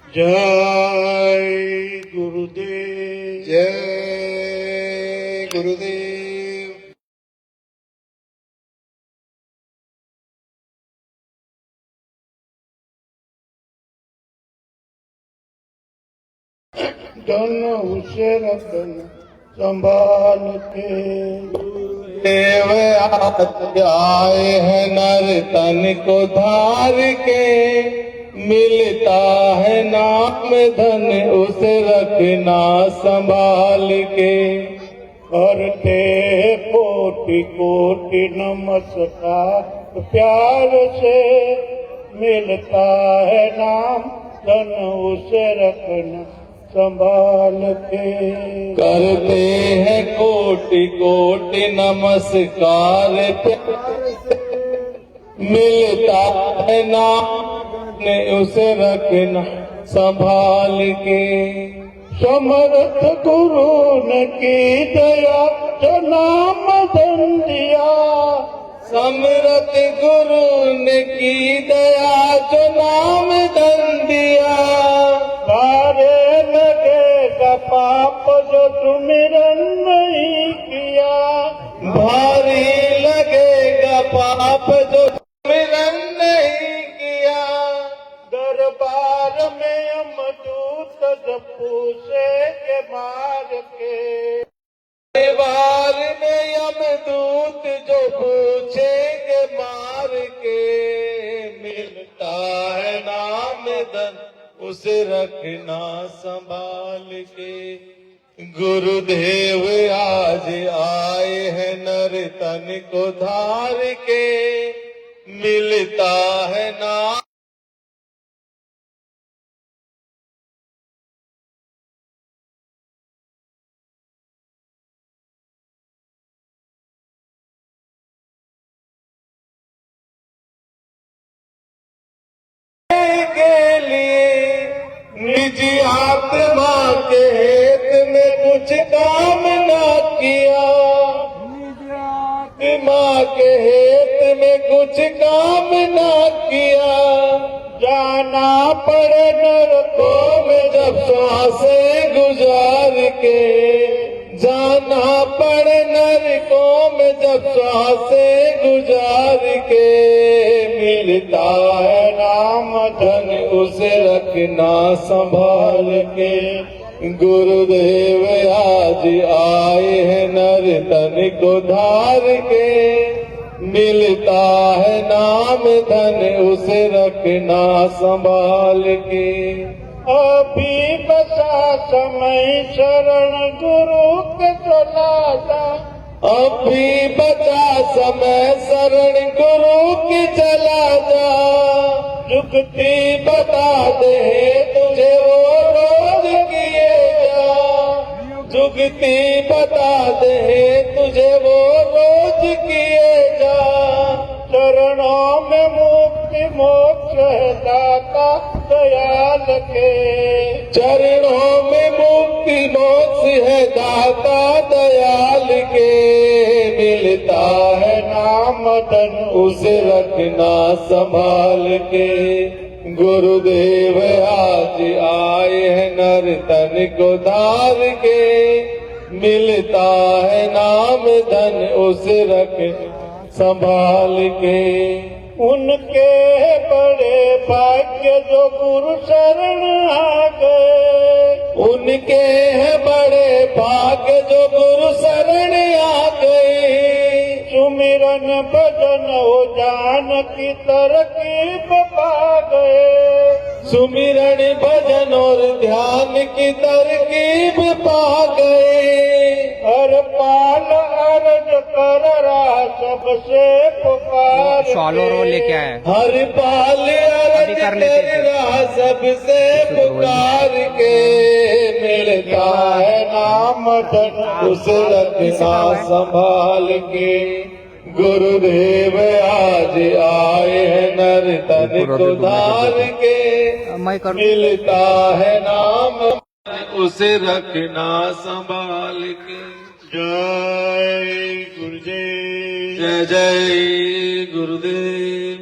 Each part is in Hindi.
जय गुरुदेव, जय गुरुदेव। धन उसे रतन संभाल के। देव आए हैं नर तन को धार के, मिलता है नाम धन उसे रखना संभाल के। करते कोटि कोटि नमस्कार प्यार से, मिलता है नाम धन उसे रखना संभाल के। करते हैं कोटि कोटि नमस्कार प्यार से, मिलता है नाम उसे रखना संभाल के। समर्थ गुरु ने की दया जो नाम धन दिया, समर्थ गुरु ने की दया जो नाम धन दिया। सारे लगेगा पाप जो सुमिरन नहीं किया, भारी लगेगा पाप जो सुमिरन नहीं किया। दरबार में यमदूत जब पूछे के मार के, दरबार में यमदूत जो पूछेंगे मार के, मिलता है नाम धन उसे रखना संभाल के। गुरुदेव आज आए हैं नर तन को धार के, मिलता है नाम के लिए। निज आत्मा के हित में कुछ काम न किया, आत्मा के हित में कुछ काम न किया। जाना पड़े नरकों में जब श्वासें गुजार के, जाना पड़े नरकों में जब श्वासें गुजार के, मिलता है नाम धन उसे रखना संभाल के। गुरुदेव आज आए हैं नर तन को धार के, मिलता है नाम धन उसे रखना संभाल के। अभी बचा समय शरण गुरु के चला जा, अभी बचा समय शरण गुरु की चला जा। जुगती बता दे तुझे वो रोज किए जा, जुगती बता दे तुझे वो रोज किए जा। चरणों में मुक्ति मोक्ष है दाता दयाल के, चरणों में मुक्ति मोक्ष है दाता दयाल के। मिलता है नाम धन उसे रखना संभाल के। गुरुदेव आज आए हैं नर तन को धार के, मिलता है नाम धन उसे रखना संभाल के। उनके बड़े भाग्य जो गुरु शरण आ गए, उनके हैं बड़े भाग्य जो गुरु शरण आ गए। सुमिरन भजन हो जान की तरकीब पा गए, सुमिरन भजन और ध्यान की तरकीब पा गए। हर पाल अर्ज कर रहा सबसे पुकार सॉलो रोल लेके आया है। हर पाल अर्ज कर रहा सबसे पुकार के, मिलता है नाम धन उसे रखना संभाल के। गुरुदेव आज आए हैं नर तन को धार के, मिलता है नाम उसे रखना संभाल के। जय गुरुदेव, जय जय गुरुदेव।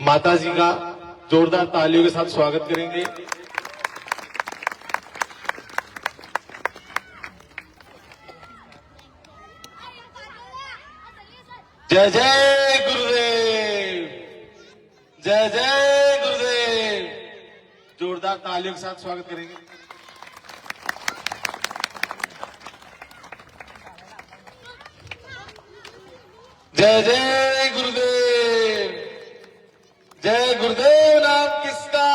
माता जी का जोरदार तालियों के साथ स्वागत करेंगे। जय जय गुरुदेव, जय जय गुरुदेव। जोरदार तालियों के साथ स्वागत करेंगे। जय जय गुरुदेव, जय गुरुदेव। नाम किसका?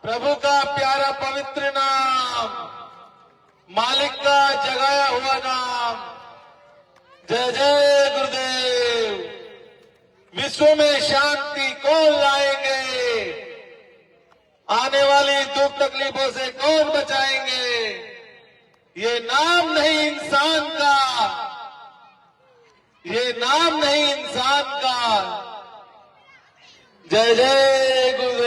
प्रभु का प्यारा पवित्र नाम, मालिक का जगाया हुआ नाम। जय जय गुरुदेव। विश्व में शांति कौन लाएंगे? आने वाली दुख तकलीफों से कौन बचाएंगे? ये नाम नहीं इंसान का, ये नाम नहीं इंसान का। जय जय गुरुदेव।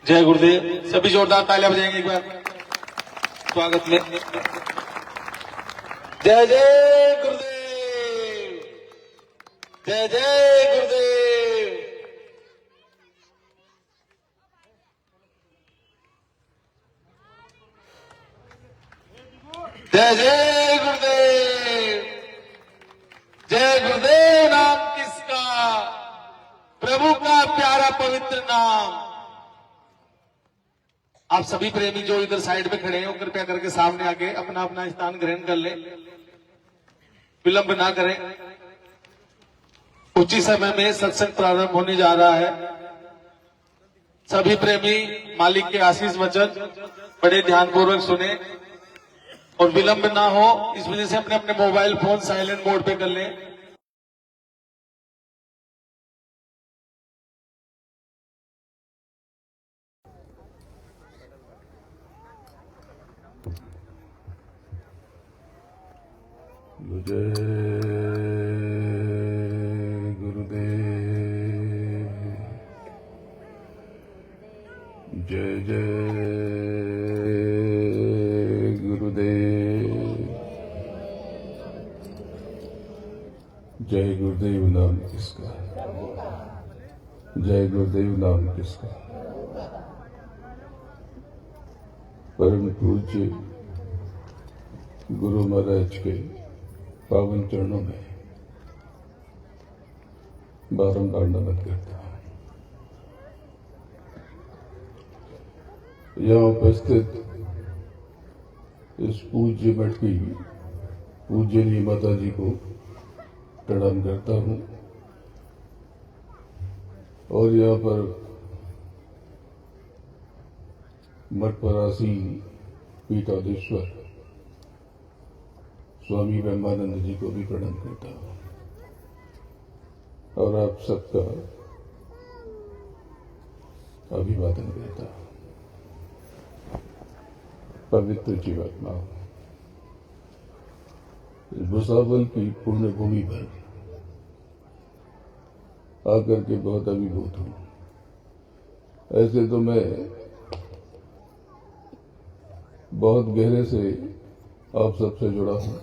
जय गुरुदेव। सभी जोरदार तालियां बजाएंगे एक बार स्वागत में। जय जय गुरुदेव, जय जय गुरुदेव। जय जय गुरुदेव, जय गुरुदेव। नाम किसका? प्रभु का प्यारा पवित्र नाम। आप सभी प्रेमी जो इधर साइड पे खड़े हैं, कृपया करके सामने आके अपना अपना स्थान ग्रहण कर लें, विलंब ना करें। उचित समय में सत्संग प्रारंभ होने जा रहा है। सभी प्रेमी मालिक के आशीष वचन बड़े ध्यानपूर्वक सुने और विलंब ना हो, इस वजह से अपने अपने मोबाइल फोन साइलेंट मोड पे कर लें। जय गुरुदेव, जय जय गुरुदेव। जय गुरुदेव नाम किसका? जय गुरुदेव नाम किसका? परम पूज्य गुरु महाराज के पावन चरणों में बारंबार नमन करता हूं। यहाँ उपस्थित इस पूज्य मठ की पूज्यनीय माता जी को प्रणाम करता हूं और यहाँ पर मठ पर आसीन पीठाधीश्वर स्वामी ब्रह्मानंद जी को भी प्रणाम करता हूं और आप सबका अभिवादन करता हूं। पवित्र जीवात्मा, भुसावल की पुण्य भूमि पर आकर के बहुत अभिभूत हूं। ऐसे तो मैं बहुत गहरे से आप सबसे जुड़ा हूं।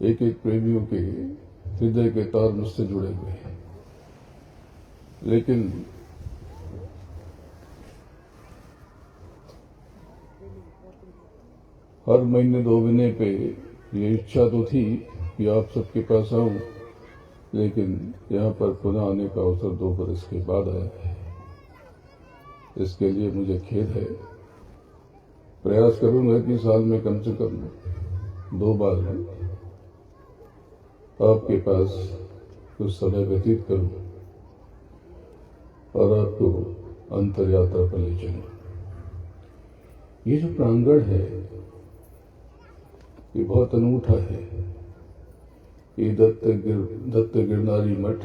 एक एक प्रेमियों के हृदय के तार मुझसे जुड़े हुए हैं, लेकिन हर महीने 2 महीने पे ये इच्छा तो थी कि आप सबके पास आऊं, लेकिन यहाँ पर पुनः आने का अवसर 2 बरस के बाद आया है। इसके लिए मुझे खेद है। प्रयास करूंगा कि साल में कम से कम 2 बार आपके पास कुछ समय व्यतीत करूं और आपको अंतर यात्रा पर ले चलूं। ये जो प्रांगण है ये बहुत अनूठा है। ये दत्त गिरनारी मठ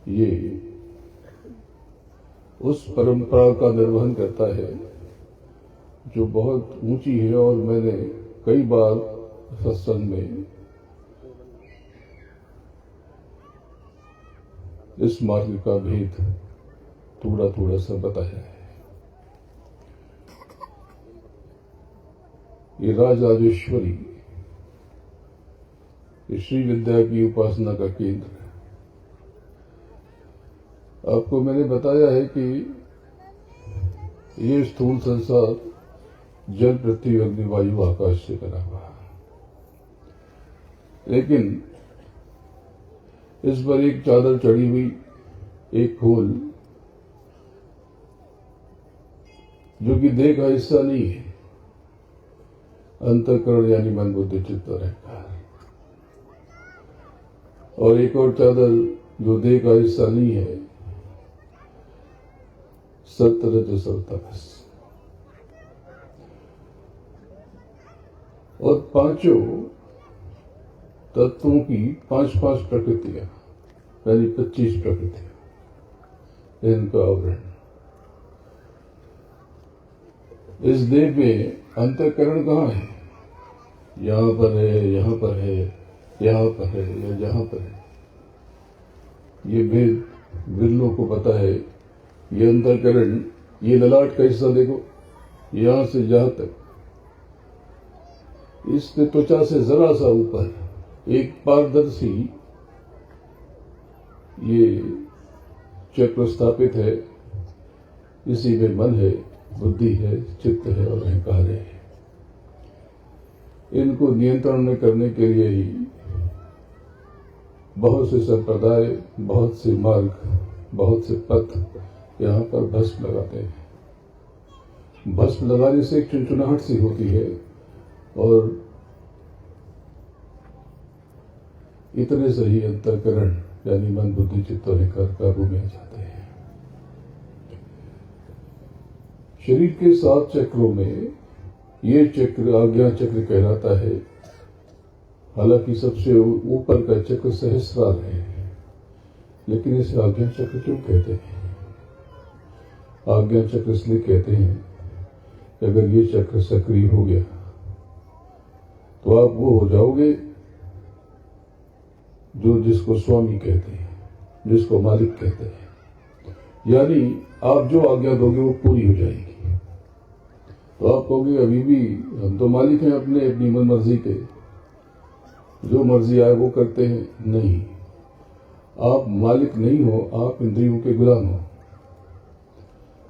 ये उस परंपरा का निर्वहन करता है जो बहुत ऊंची है और मैंने कई बार सत्संग में इस मार्ग का भेद थोड़ा थोड़ा सा बताया है। ये राजराजेश्वरी श्री विद्या की उपासना का केंद्र है। आपको मैंने बताया है कि ये स्थूल संसार जल, पृथ्वी, अग्नि, वायु, आकाश से बना हुआ है, लेकिन इस पर एक चादर चढ़ी हुई, एक खोल जो कि देह का हिस्सा नहीं है, अंतःकरण यानी मन, बुद्धि, चित्त और अहंकार, और एक और चादर जो देह का हिस्सा नहीं है, सत्य, रजस और तमस। और पांचों तत्वों की 5-5 प्रकृतियां, यानी 25 प्रकृतियां, इनका आवरण। इस देह में अंतःकरण कहाँ है? यहां पर है, यहां पर है, यहां पर है, या यहां पर है। ये भेद बिरलों को पता है। ये अंतःकरण, ये ललाट का हिस्सा देखो, यहां से जहां तक, इसके त्वचा से जरा सा ऊपर एक पारदर्शी ये चक्र स्थापित है। इसी में मन है, बुद्धि है, चित्त है और अहंकार है। इनको नियंत्रण में करने के लिए ही बहुत से संप्रदाय, बहुत से मार्ग, बहुत से पथ यहाँ पर भस्म लगाते हैं। भस्म लगाने से एक चुनचुनाहट सी होती है और इतने से ही अंतःकरण यानी मन, बुद्धि, चित्त और अहंकार काबू में आ जाते हैं। शरीर के 7 चक्रों में ये चक्र आज्ञा चक्र कहलाता है। हालांकि सबसे ऊपर का चक्र सहस्रार है, लेकिन इसे आज्ञा चक्र क्यों कहते हैं? आज्ञा चक्र इसलिए कहते हैं कि अगर ये चक्र सक्रिय हो गया तो आप वो हो जाओगे जो जिसको स्वामी कहते हैं, जिसको मालिक कहते हैं। यानी आप जो आज्ञा दोगे वो पूरी हो जाएगी। तो आप कहोगे अभी भी हम तो मालिक हैं अपने, अपनी मन मर्जी के, जो मर्जी आए वो करते हैं। नहीं, आप मालिक नहीं हो, आप इंद्रियों के गुलाम हो।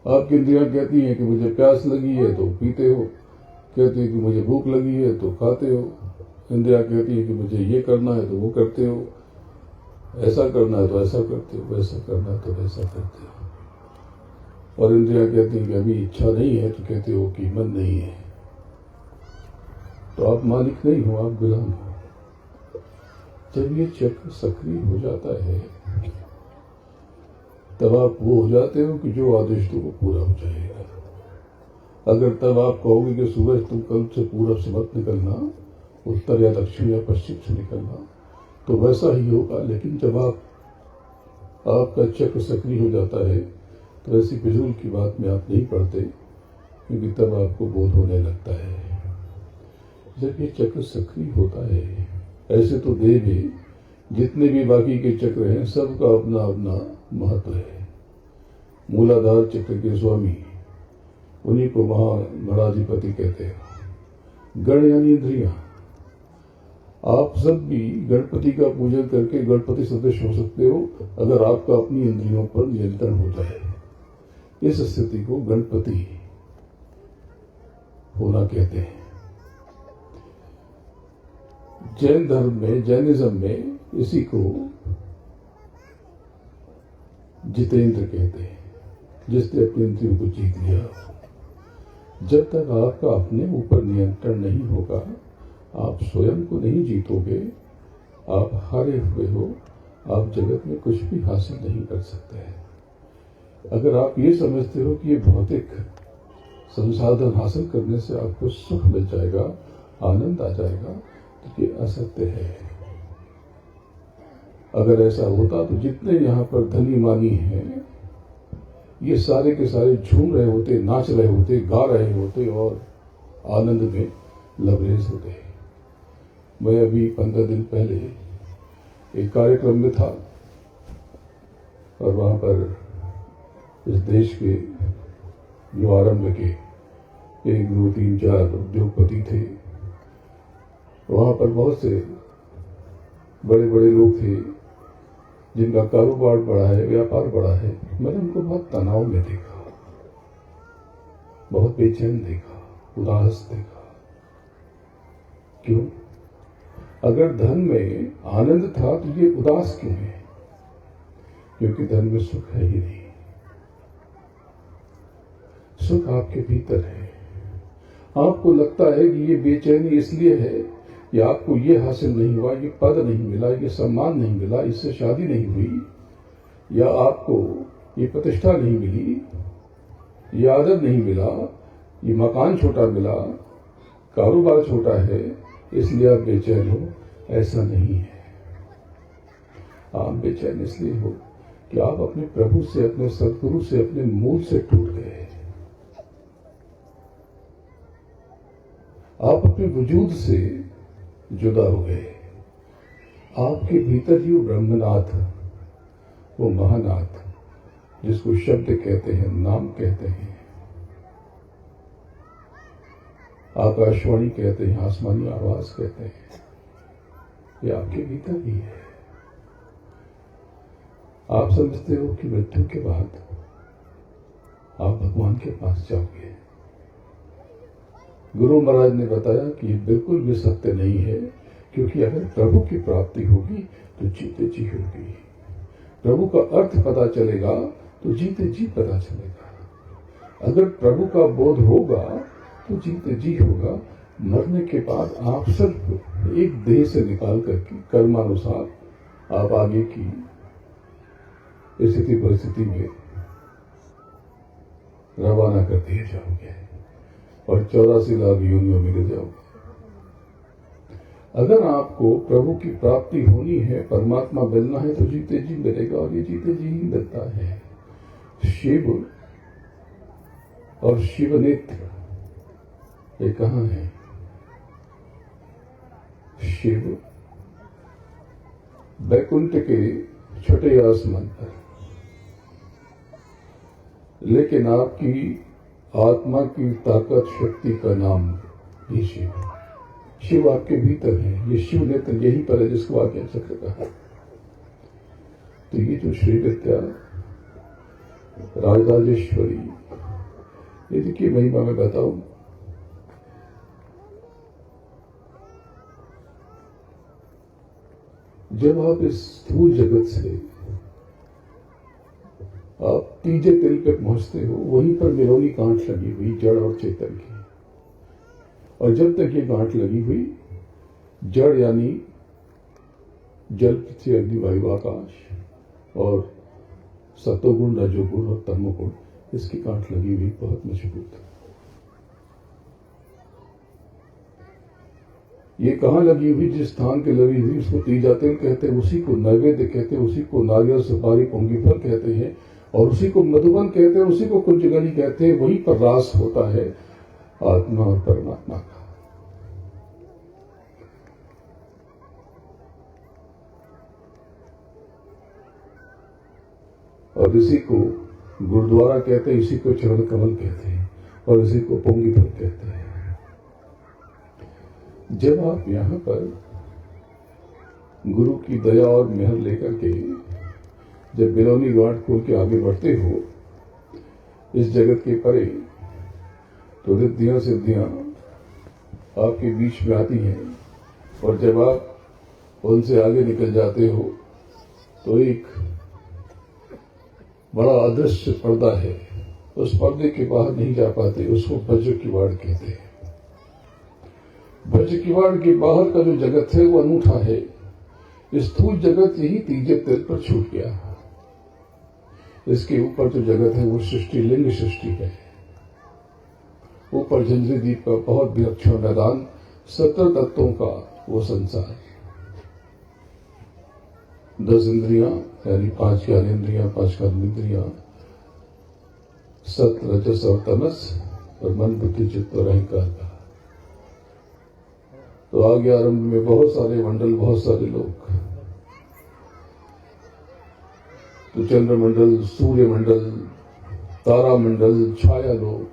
आपकी इंद्रियां कहती हैं कि मुझे प्यास लगी है तो पीते हो, कहती है कि मुझे भूख लगी है तो खाते हो। इंद्रियां कहती है कि मुझे ये करना है तो वो करते हो, ऐसा करना है तो ऐसा करते हो, वैसा करना है तो वैसा करते हो। और इंद्रियां कहती हैं कि अभी इच्छा नहीं है तो कहते हो कि मन नहीं है। तो आप मालिक नहीं हो, आप गुलाम हो। जब ये चक्र सक्रिय हो जाता है तब आप वो हो जाते हो कि जो आदेश दो वो पूरा हो जाएगा। अगर तब आप कहोगे कि सूरज तुम कल से पूरब से मत निकलना, उत्तर या दक्षिण या पश्चिम से निकलना, तो वैसा ही होगा। लेकिन जब आपका चक्र सक्रिय हो जाता है तो ऐसी फिजूल की बात में आप नहीं पड़ते, क्योंकि तब आपको बोध होने लगता है। जब ये चक्र सक्रिय होता है, ऐसे तो देह में जितने भी बाकी के चक्र हैं सबका अपना अपना महत्व है। मूलाधार चक्र के स्वामी, उन्हीं को महागणाधिपति कहते हैं। गण यानी इंद्रियां। आप सब भी गणपति का पूजन करके गणपति सदृश हो सकते हो अगर आपका अपनी इंद्रियों पर नियंत्रण हो जाए। इस स्थिति को गणपति होना कहते हैं। जैन धर्म में, जैनिज्म में इसी को जितेंद्र कहते हैं, जिसने अपनी इंद्रियों को जीत लिया। जब तक आपका अपने ऊपर नियंत्रण नहीं होगा, आप स्वयं को नहीं जीतोगे, आप हारे हुए हो, आप जगत में कुछ भी हासिल नहीं कर सकते हैं। अगर आप ये समझते हो कि ये भौतिक संसाधन हासिल करने से आपको सुख मिल जाएगा, आनंद आ जाएगा, तो ये असत्य है। अगर ऐसा होता तो जितने यहाँ पर धनी मानी हैं, ये सारे के सारे झूम रहे होते, नाच रहे होते, गा रहे होते और आनंद में लबरेज होते। मैं अभी 15 दिन पहले एक कार्यक्रम में था और वहाँ पर इस देश के जो आरंभ के 1, 2, 3, 4 उद्योगपति थे, वहाँ पर बहुत से बड़े बड़े लोग थे जिनका कारोबार बढ़ा है, व्यापार बढ़ा है। मैंने उनको बहुत तनाव में देखा, बहुत बेचैन देखा, उदास देखा। क्यों? अगर धन में आनंद था तो ये उदास क्यों है? क्योंकि धन में सुख है ही नहीं। सुख आपके भीतर है। आपको लगता है कि ये बेचैनी इसलिए है कि आपको ये हासिल नहीं हुआ, ये पद नहीं मिला, ये सम्मान नहीं मिला, इससे शादी नहीं हुई, या आपको ये प्रतिष्ठा नहीं मिली, ये आदर नहीं मिला, ये मकान छोटा मिला, कारोबार छोटा है, इसलिए आप बेचैन हो। ऐसा नहीं है। आप बेचैन इसलिए हो कि आप अपने प्रभु से, अपने सद्गुरु से, अपने मूल से टूट गए। आप अपने वजूद से जुदा हो गए। आपके भीतर ही वो ब्रह्मनाथ, वो महानाथ, जिसको शब्द कहते हैं, नाम कहते हैं, आकाशवाणी कहते हैं, आसमानी आवाज कहते हैं, ये आपके भीतर ही है। आप समझते हो कि मृत्यु के बाद आप भगवान के पास जाओगे। गुरु महाराज ने बताया कि ये बिल्कुल भी सत्य नहीं है, क्योंकि अगर प्रभु की प्राप्ति होगी तो जीते जी होगी। प्रभु का अर्थ पता चलेगा तो जीते जी पता चलेगा। अगर प्रभु का बोध होगा तो जीते जी होगा। मरने के बाद आप सिर्फ एक देह से निकाल करके कर्मानुसार आप आगे की स्थिति परिस्थिति में रवाना कर दिए जाओगे और 84 लाख योनियों में गिर जाओगे। अगर आपको प्रभु की प्राप्ति होनी है, परमात्मा मिलना है, तो जीते जी मिलेगा, और ये जीते जी ही मिलता है। शिव और शिवनेत्र ये कहाँ है? शिव बैकुंठ के छठे आसमान पर, लेकिन आपकी आत्मा की ताकत, शक्ति का नाम ही शिव। शिव आपके भीतर है। ये शिव नेत्र यही पर है जिसको आज्ञा चक्र कहा। तो ये जो श्री विद्या राजराजेश्वरी, ये देखिए महिमा में बताऊं, जब आप इस स्थूल जगत से आप तीजे तिल पे पहुंचते हो, वहीं पर मिलोनी गांठ लगी हुई जड़ और चेतन की। और जब तक ये गांठ लगी हुई, जड़ यानी जल, पृथ्वी, अग्नि, वायु, आकाश, और सत्वगुण, रजोगुण और तमोगुण, इसकी गांठ लगी हुई बहुत मजबूत। ये कहाँ लगी हुई? जिस स्थान के लगी हुई उसको तीजा तिल कहते हैं, उसी को नैवेद्य कहते हैं, उसी को नारियल, सुपारी, पुंगी फल कहते हैं, और उसी को मधुबन कहते हैं, उसी को कुंजगनी कहते हैं। वहीं पर रास होता है आत्मा और परमात्मा का। और इसी को गुरुद्वारा कहते हैं, इसी को चरण कमल कहते हैं, और इसी को पुंगी फल कहते हैं। जब आप यहां पर गुरु की दया और मेहर लेकर के जब बिरौनी गांठ खोल के आगे बढ़ते हो इस जगत के परे, तो रिद्धियां सिद्धियां आपके बीच में आती हैं। और जब आप उनसे आगे निकल जाते हो तो एक बड़ा अदृश्य पर्दा है, उस पर्दे के बाहर नहीं जा पाते, उसको वज्र किवाड़ कहते हैं। वज्र किवाड़ के बाहर का जो जगत है वो अनूठा है। स्थूल जगत यही तीजे तिल पर छूट गया। इसके ऊपर जो जगत है वो सृष्टि, लिंग सृष्टि है। ऊपर झंझरी द्वीप का बहुत विलक्षण मैदान, 17 तत्वों का वो संसार, 10 इंद्रियां यानी 5 ज्ञानेन्द्रियां, 5 कर्मेंद्रियां, सत, रजस और तमस, और मन, बुद्धि, चित्त और अहंकार का। तो आगे आरंभ में बहुत सारे मंडल, बहुत सारे लोग, तो चंद्रमंडल, सूर्यमंडल, तारामंडल, छाया लोक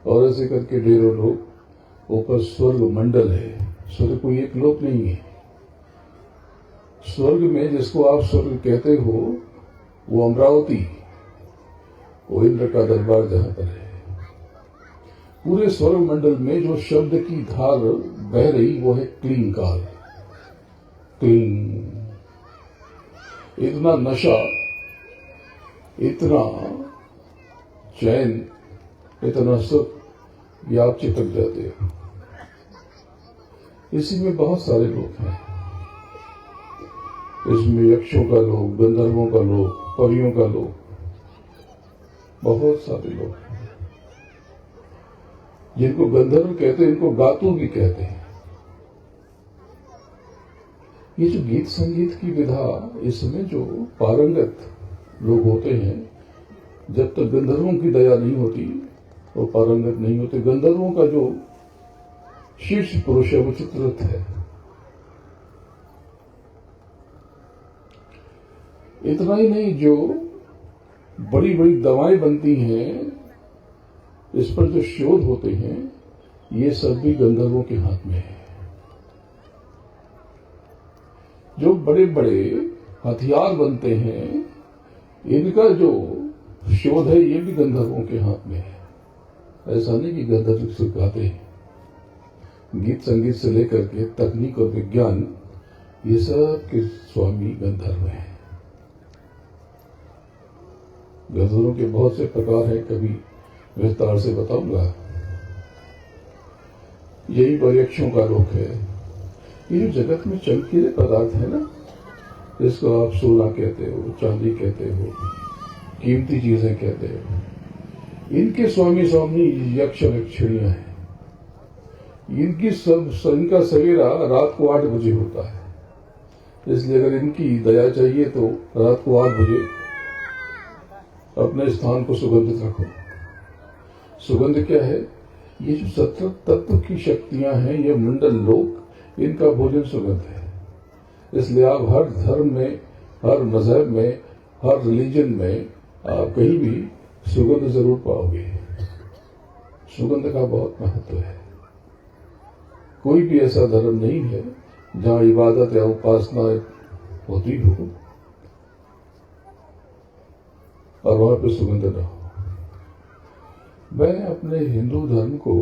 और ऐसे करके ढेरों लोग। ऊपर स्वर्ग मंडल है। स्वर्ग कोई एक लोक नहीं है। स्वर्ग में जिसको आप स्वर्ग कहते हो वो अमरावती, वो इंद्र का दरबार जहां पर है। पूरे स्वर्ग मंडल में जो शब्द की धार बह रही वो है क्लींकार। क्लीं। इतना नशा, इतना चैन, इतना सुख, ये आप चिपक जाते हो। इसी में बहुत सारे लोग हैं। इसमें यक्षों का लोग, गंधर्वों का लोग, पवियों का लोग, बहुत सारे लोग हैं। जिनको गंधर्व कहते हैं इनको गातु भी कहते हैं। ये जो गीत संगीत की विधा, इसमें जो पारंगत लोग होते हैं, जब तक गंधर्वों की दया नहीं होती वो पारंगत नहीं होते। गंधर्वों का जो शीर्ष पुरुष है वो चित्ररथ है। इतना ही नहीं, जो बड़ी बड़ी दवाएं बनती हैं, इस पर जो शोध होते हैं, ये सब भी गंधर्वों के हाथ में है। जो बड़े बड़े हथियार बनते हैं, इनका जो शोध है ये भी गंधर्वों के हाथ में है। ऐसा नहीं कि गंधर्व सिखाते हैं। गीत संगीत से लेकर के तकनीक और विज्ञान, ये सब के स्वामी गंधर्व हैं। गंधर्वों के बहुत से प्रकार हैं, कभी विस्तार से बताऊंगा। यही पर यक्षों का लोक है। ये जो जगत में चमकीले पदार्थ है ना, जिसको आप सोना कहते हो, चांदी कहते हो, कीमती चीजें कहते हो, इनके स्वामी स्वामी यक्ष यक्षिणियां हैं। इनका सवेरा रात को 8 बजे होता है। इसलिए अगर इनकी दया चाहिए तो रात को 8 बजे अपने स्थान को सुगंधित रखो। सुगंध क्या है? ये जो 17 तत्व की शक्तियां हैं, ये मंडल लोक, इनका भोजन सुगंध है। इसलिए आप हर धर्म में, हर मजहब में, हर रिलीजन में आप कहीं भी सुगंध जरूर पाओगे। सुगंध का बहुत महत्व है। कोई भी ऐसा धर्म नहीं है जहां इबादत या उपासना होती हो और वहां पे सुगंध न हो। मैं अपने हिंदू धर्म को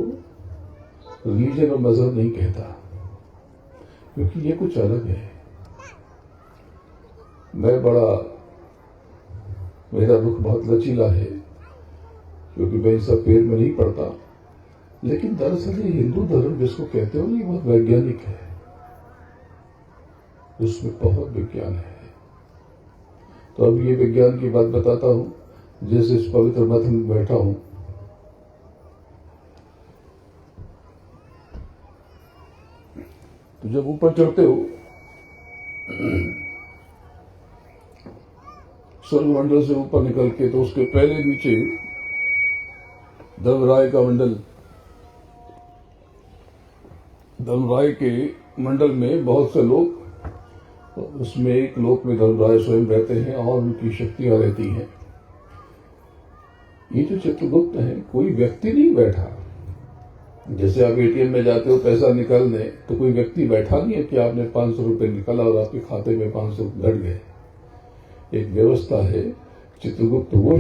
रिलीजन और मजहब नहीं कहता, क्योंकि ये कुछ अलग है। मेरा रुख बहुत लचीला है, क्योंकि मैं इस सब पेड़ में नहीं पड़ता। लेकिन दरअसल ये हिंदू धर्म जिसको कहते हो, ये बहुत वैज्ञानिक है। उसमें बहुत विज्ञान है। तो अब ये विज्ञान की बात बताता हूं। जैसे इस पवित्र मठ में बैठा हूं, तो जब ऊपर चढ़ते हो, स्वर्ग मंडल से ऊपर निकल के, तो उसके पहले नीचे धर्मराय का मंडल। धर्मराय के मंडल में बहुत से लोग, उसमें एक लोक में धर्मराय स्वयं रहते हैं और उनकी शक्तियां रहती हैं। ये जो चित्रगुप्त है, कोई व्यक्ति नहीं बैठा। जैसे आप एटीएम में जाते हो पैसा निकालने, तो कोई व्यक्ति बैठा नहीं है कि आपने 500 रुपए निकाला और आपके खाते में 500 लड़ गए। एक व्यवस्था है। चित्रगुप्त वो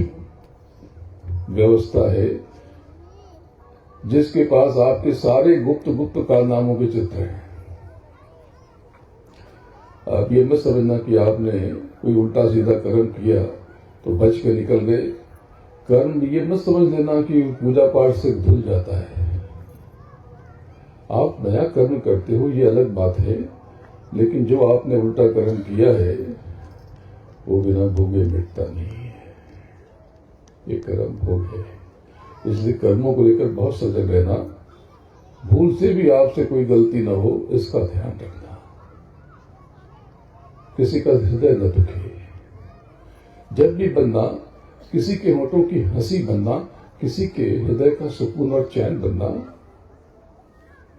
व्यवस्था है जिसके पास आपके सारे गुप्त कारनामों के चित्र हैं। आप ये मत समझना कि आपने कोई उल्टा सीधा कर्म किया तो बच के निकल गए। कर्म ये मत समझ लेना कि पूजा पाठ से धुल जाता है। आप नया कर्म करते हो, ये अलग बात है, लेकिन जो आपने उल्टा कर्म किया है वो बिना भोगे मिटता नहीं है। ये कर्म भोग है। इसलिए कर्मों को लेकर बहुत सजग रहना। भूल से भी आपसे कोई गलती न हो, इसका ध्यान रखना। किसी का हृदय न दुखे। जब भी बनना, किसी के होठों की हंसी बनना, किसी के हृदय का सुकून और चैन बनना,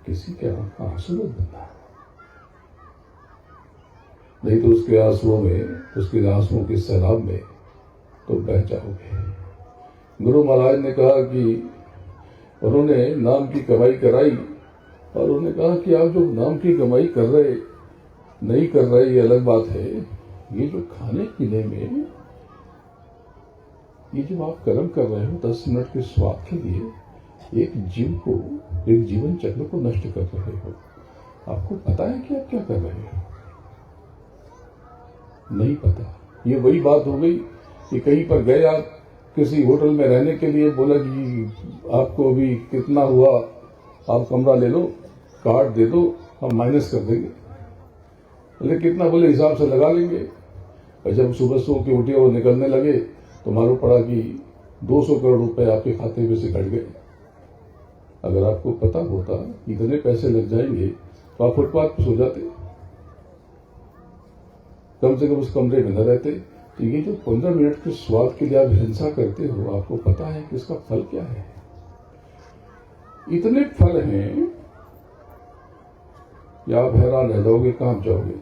किसी के आंसू बनना। नहीं तो उसके आंसुओं में, उसके आंसुओं के सैलाब में तो बह जाओगे। गुरु महाराज ने कहा कि उन्होंने नाम की कमाई कराई और उन्होंने कहा कि आप जो नाम की कमाई कर रहे नहीं कर रहे ये अलग बात है, ये जो खाने पीने में ये जो आप कर्म कर रहे हो 10 मिनट के स्वाद के लिए एक जीव को, एक जीवन चक्र को नष्ट कर रहे हो। आपको पता है कि आप क्या कर रहे हो? नहीं पता। ये वही बात हो गई कि कहीं पर गए आप किसी होटल में रहने के लिए, बोला कि आपको अभी कितना हुआ, आप कमरा ले लो, कार्ड दे दो, हम माइनस कर देंगे। बोले कितना? बोले हिसाब से लगा लेंगे। और जब सुबह सो के उठे और निकलने लगे तो मालूम पड़ा कि 200 करोड़ रुपए आपके खाते में से कट गए। अगर आपको पता होता इतने पैसे लग जाएंगे तो आप फुटपाथ पर सो जाते, कम से कम उस कमरे में न रहते। तो ये जो 15 मिनट के स्वाद के लिए आप हिंसा करते हो, आपको पता है कि इसका फल क्या है? इतने फल हैं या आप हैरान रह जाओगे, कांप जाओगे।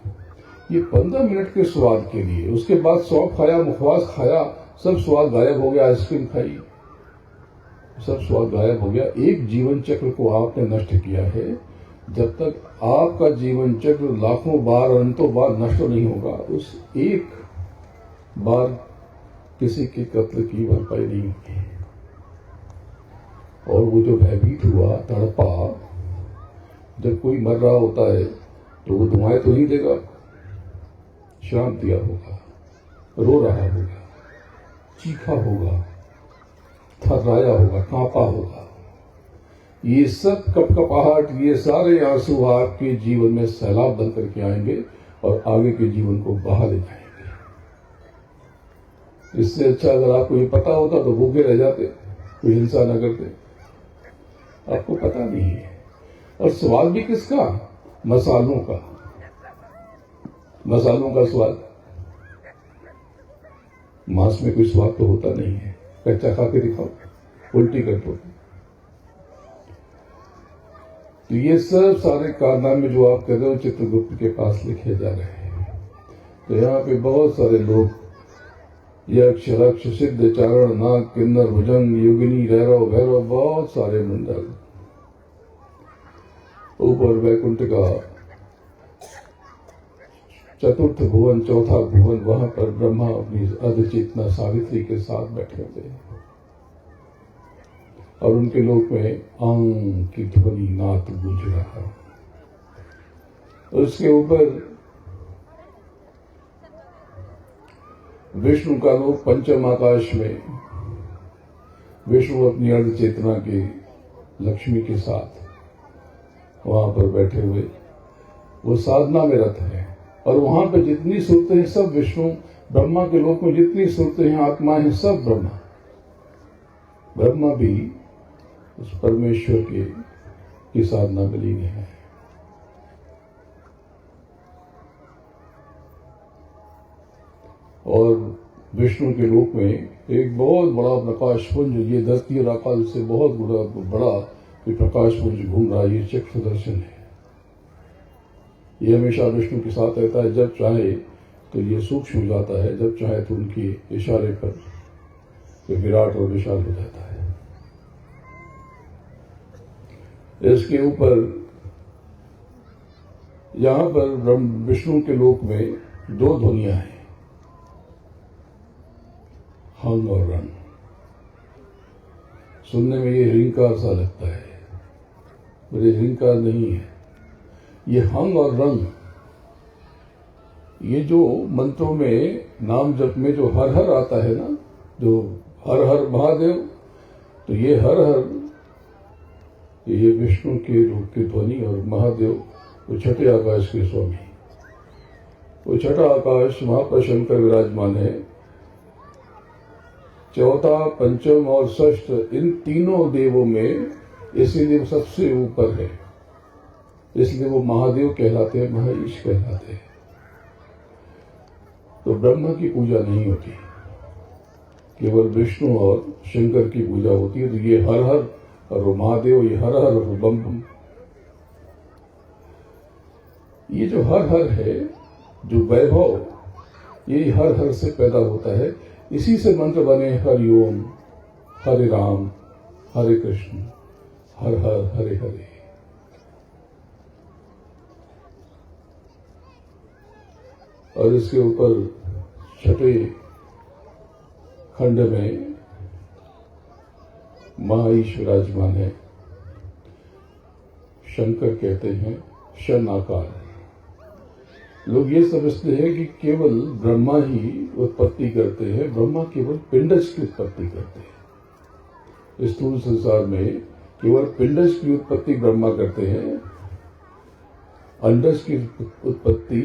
ये 15 मिनट के स्वाद के लिए, उसके बाद सौंफ खाया, मुखवास खाया, सब स्वाद गायब हो गया। आइसक्रीम खाई, सब स्वाद गायब हो गया। एक जीवन चक्र को आपने नष्ट किया है। जब तक आपका जीवन चक्र लाखों बार, अनंतों बार नष्ट नहीं होगा, उस एक बार किसी के कत्ल की भरपाई नहीं होगी। और वो जो भयभीत हुआ, तड़पा, जब कोई मर रहा होता है तो वो दुआएं तो नहीं देगा, श्राप दिया होगा, रो रहा होगा, चीखा होगा, थर्राया होगा, कांपा होगा। ये सब कपकपाहट, ये सारे आंसू आपके जीवन में सैलाब बन करके आएंगे और आगे के जीवन को बहा ले जाएंगे। इससे अच्छा अगर आपको ये पता होता तो भूखे रह जाते, कोई हिंसा न करते। आपको पता नहीं है। और स्वाद भी किसका? मसालों का। मसालों का स्वाद। मांस में कोई स्वाद तो होता नहीं है। कच्चा खा के दिखाओ, उल्टी कर दो। तो ये सब सारे कारनामे जो आप कर रहे हो चित्रगुप्त के पास लिखे जा रहे हैं। तो यहाँ पे बहुत सारे लोग यक्ष, रक्ष, सिद्ध, चारण, नाग, किन्नर, भुजंग, योगिनी, रैरव, भैरव, बहुत सारे मंडल। ऊपर वैकुंठ का चतुर्थ भुवन, चौथा भुवन, वहां पर ब्रह्मा अपनी अर्धचेतना सावित्री के साथ बैठे हुए और उनके लोक में आंग की ध्वनि नाद गूंज रहा है। उसके ऊपर विष्णु का लोक पंचम आकाश में, विष्णु अपनी अर्ध चेतना के लक्ष्मी के साथ वहां पर बैठे हुए वो साधना में रत है। और वहां पर जितनी सूरतें हैं सब विष्णु, ब्रह्मा के लोक में जितनी सूरतें हैं, आत्मा है, सब ब्रह्मा। ब्रह्मा भी उस परमेश्वर की साधना में लीन है। और विष्णु के लोक में एक बहुत बड़ा प्रकाश पुंज, ये धरती और आकाश से बहुत बड़ा प्रकाश पुंज घूम रहा है। ये चक्षु दर्शन है। ये हमेशा विष्णु के साथ रहता है। जब चाहे तो ये सूक्ष्म हो जाता है, जब चाहे तो उनके इशारे पर ये विराट और विशाल हो जाता है। इसके ऊपर यहां पर विष्णु के लोक में दो ध्वनियां हैं, हंग और रंग। सुनने में ये रिंकार सा लगता है, पर ये रिंकार नहीं है, ये हंग और रंग। ये जो मंत्रों में नाम जप में जो हर हर आता है ना, जो हर हर महादेव, तो ये हर हर ये विष्णु के रूप की ध्वनि और महादेव वो छठे आकाश के स्वामी। वो छठा आकाश वहां पर शंकर विराजमान है। चौथा, पंचम और षष्ठ, इन तीनों देवों में इसीलिए वो सबसे ऊपर है, इसलिए वो महादेव कहलाते हैं, महेश कहलाते हैं। तो ब्रह्मा की पूजा नहीं होती, केवल विष्णु और शंकर की पूजा होती है। तो ये हर हर और वो महादेव, ये हर हर और बम बम। ये जो हर हर है जो वैभव, ये हर हर से पैदा होता है। इसी से मंत्र बने हरि ओम, हरे राम, हरे कृष्ण, हर हर हरे हरे। और इसके ऊपर छठे खंड में महाईश विराजमान है। शंकर कहते हैं शन आकार। लोग ये समझते हैं कि केवल ब्रह्मा ही उत्पत्ति करते हैं। ब्रह्मा केवल पिंडज की उत्पत्ति करते हैं। इस स्थूल संसार में केवल पिंडज की उत्पत्ति ब्रह्मा करते हैं। अंडज की उत्पत्ति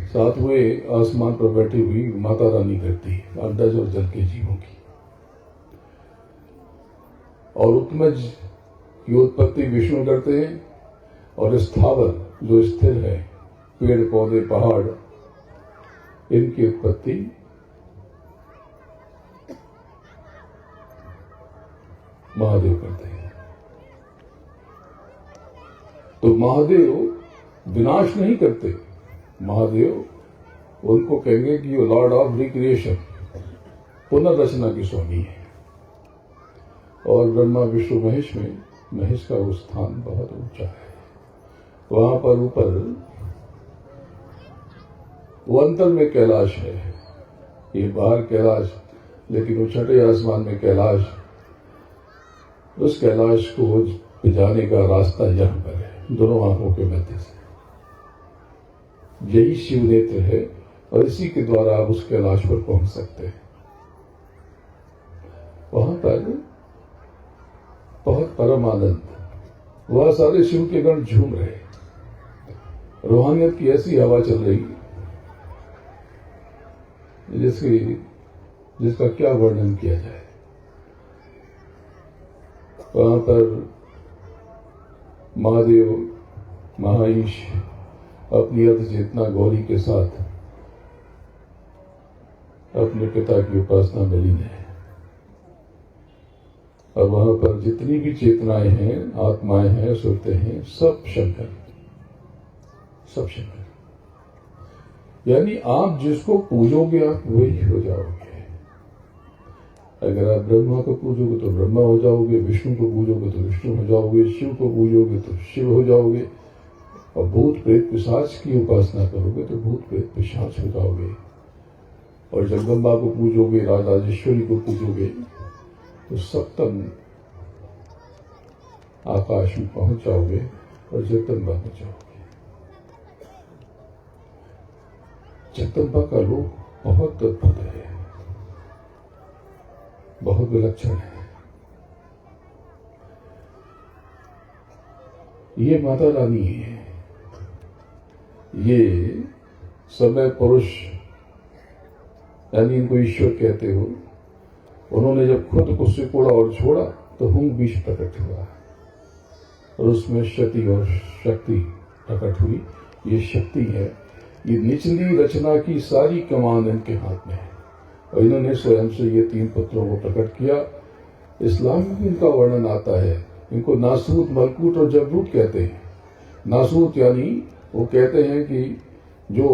सातवें आसमान पर बैठी हुई माता रानी करती है, अंडज और जल के जीवों की। और उत्मज की उत्पत्ति विष्णु करते हैं। और स्थावर जो स्थिर है, पेड़ पौधे पहाड़, इनकी उत्पत्ति महादेव करते हैं। तो महादेव विनाश नहीं करते। महादेव उनको कहेंगे कि ये लॉर्ड ऑफ रिक्रिएशन, पुनर्रचना की स्वामी है। और ब्रह्मा विष्णु महेश में महेश का वो स्थान बहुत ऊंचा है। वहां पर ऊपर वो अंतर में कैलाश है। ये बाहर कैलाश, लेकिन वो छठे आसमान में कैलाश। उस कैलाश को जाने का रास्ता यहां पर है, दोनों आंखों के मध्य से। यही शिव नेत्र है और इसी के द्वारा आप उस कैलाश पर पहुंच सकते हैं। वहां पर बहुत परम आनंद, वहां सारे शिव के गण झूम रहे। रूहानियत की ऐसी हवा चल रही जिसका क्या वर्णन किया जाए। वहां पर महादेव महाईश अपनी अर्ध चेतना गौरी के साथ अपने पिता की उपासना में लीन है। और वहां पर जितनी भी चेतनाएं हैं, आत्माएं हैं, सुरते हैं, सब शंकर, सब शंकर। यानी आप जिसको पूजोगे आप वही हो जाओगे। अगर आप ब्रह्मा को पूजोगे तो ब्रह्मा हो जाओगे, विष्णु को पूजोगे तो विष्णु हो जाओगे, शिव को पूजोगे तो शिव हो जाओगे, और भूत प्रेत पिशाच की उपासना करोगे तो भूत प्रेत पिशाच हो जाओगे। और जगदम्बा को पूजोगे, राजराजेश्वरी को पूजोगे तो सप्तम आकाश में पहुंच जाओगे और जगदम्बा हो जाओगे। जगदम्बा का रूप बहुत अद्भुत है, बहुत विलक्षण है। ये माता रानी है। ये समय पुरुष, यानी इनको ईश्वर कहते हो। उन्होंने जब खुद को सिकोड़ा और छोड़ा तो हुंग बीज प्रकट हुआ और उसमें शक्ति और शक्ति प्रकट हुई। ये शक्ति है। ये निचली रचना की सारी कमान इनके हाथ में है और इन्होंने स्वयं से ये 3 पुत्रों को प्रकट किया। इस्लाम में इनका वर्णन आता है। इनको नासूत, मलकूत और जबरूत कहते हैं। नासूत यानी वो कहते हैं कि जो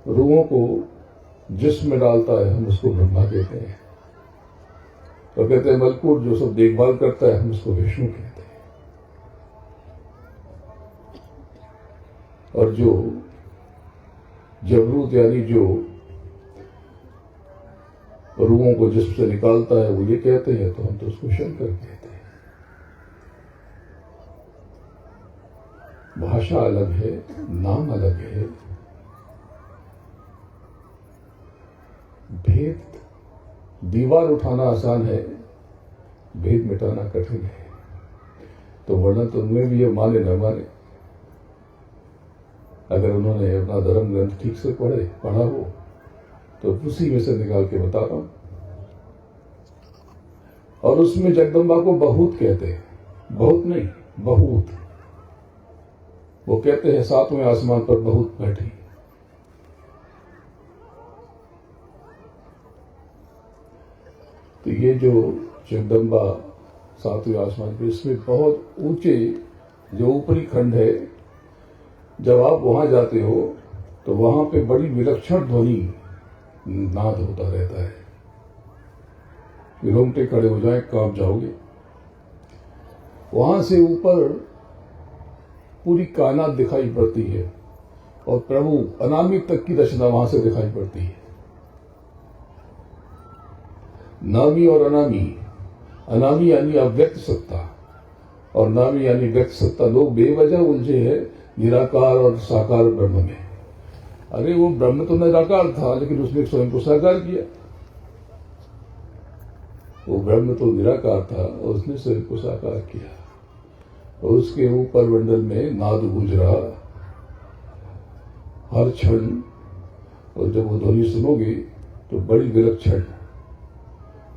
रूहों को जिस्म में डालता है, हम उसको ब्रह्मा कहते हैं। तो कहते हैं मलकूत जो सब देखभाल करता है, हम उसको विष्णु कहते हैं। और जो जबरूत यानी जो रूहों को जिस्म से निकालता है, वो ये कहते हैं, तो हम तो उसको शंकर कहते हैं। भाषा अलग है, नाम अलग है, भेद, दीवार उठाना आसान है, भेद मिटाना कठिन है। तो वर्णन तो उनमें भी है, माने न माने। अगर उन्होंने अपना धर्म ग्रंथ ठीक से पढ़ा हो तो उसी में से निकाल के बता रहा हूं। और उसमें जगदम्बा को बहुत कहते हैं, बहुत नहीं, बहुत। वो कहते हैं 7वें आसमान पर बहुत बैठी। तो ये जो जगदम्बा 7वें आसमान पर, इसमें बहुत ऊंचे जो ऊपरी खंड है, जब आप वहां जाते हो तो वहां पे बड़ी विलक्षण ध्वनि नाद होता रहता है। रोंगटे खड़े हो जाए, कांप जाओगे। वहां से ऊपर पूरी कायनात दिखाई पड़ती है और प्रभु अनामिक तक की रचना वहां से दिखाई पड़ती है। नामी और अनामी, अनामी यानी अव्यक्त सत्ता और नामी यानी व्यक्त सत्ता। लोग बेवजह उलझे हैं निराकार और साकार ब्रह्म में। अरे वो ब्रह्म तो निराकार था, लेकिन उसने स्वयं को साकार किया। वो ब्रह्म तो निराकार था और उसने स्वयं को साकार किया। और उसके ऊपर मंडल में नाद गूंज रहा हर क्षण। और जब वो ध्वनि सुनोगे तो बड़ी विलक्षण,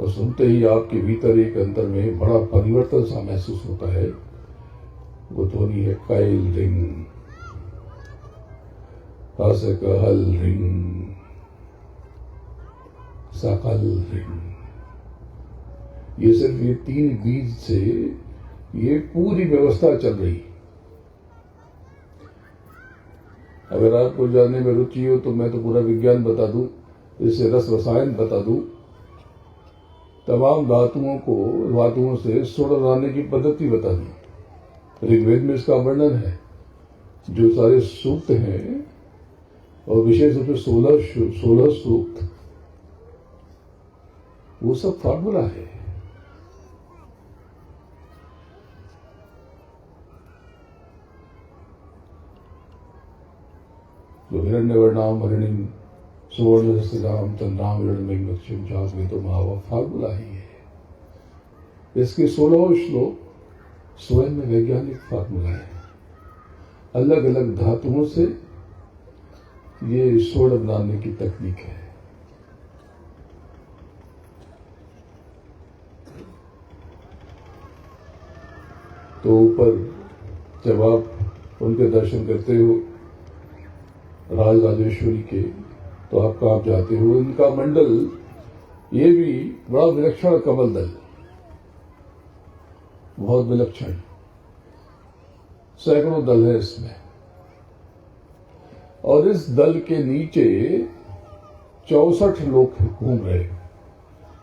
और सुनते ही आपके भीतर एक अंतर में बड़ा परिवर्तन सा महसूस होता है। वो ध्वनि है कैल रिंग, हल रिंग, सकल रिंग। ये सिर्फ ये 3 बीज से ये पूरी व्यवस्था चल रही। अगर आपको जानने में रुचि हो तो मैं तो पूरा विज्ञान बता दूं, इससे रस रसायन बता दूं, तमाम धातुओं से सुर बनाने की पद्धति बता दी। ऋग्वेद में इसका वर्णन है। जो सारे सूक्त हैं और विशेष रूप से 16 सूक्त, वो सब फार्मूला है। जो हिरण्यवर्णाम हरिणीम सुवर्ण राम चंद्राम हिरण्यम जागृत महावा, फार्मूला ही है। इसके 16 श्लोक स्वयं में वैज्ञानिक फार्मूला है। अलग अलग धातुओं से ये स्वर्ण बनाने की तकनीक है। तो ऊपर जब आप उनके दर्शन करते हो राज राजेश्वरी के, तो आप कांप जाते हो। इनका मंडल ये भी बड़ा विलक्षण कमल दल, बहुत विलक्षण, सैकड़ों दल है इसमें। और इस दल के नीचे 64 लोग घूम रहे।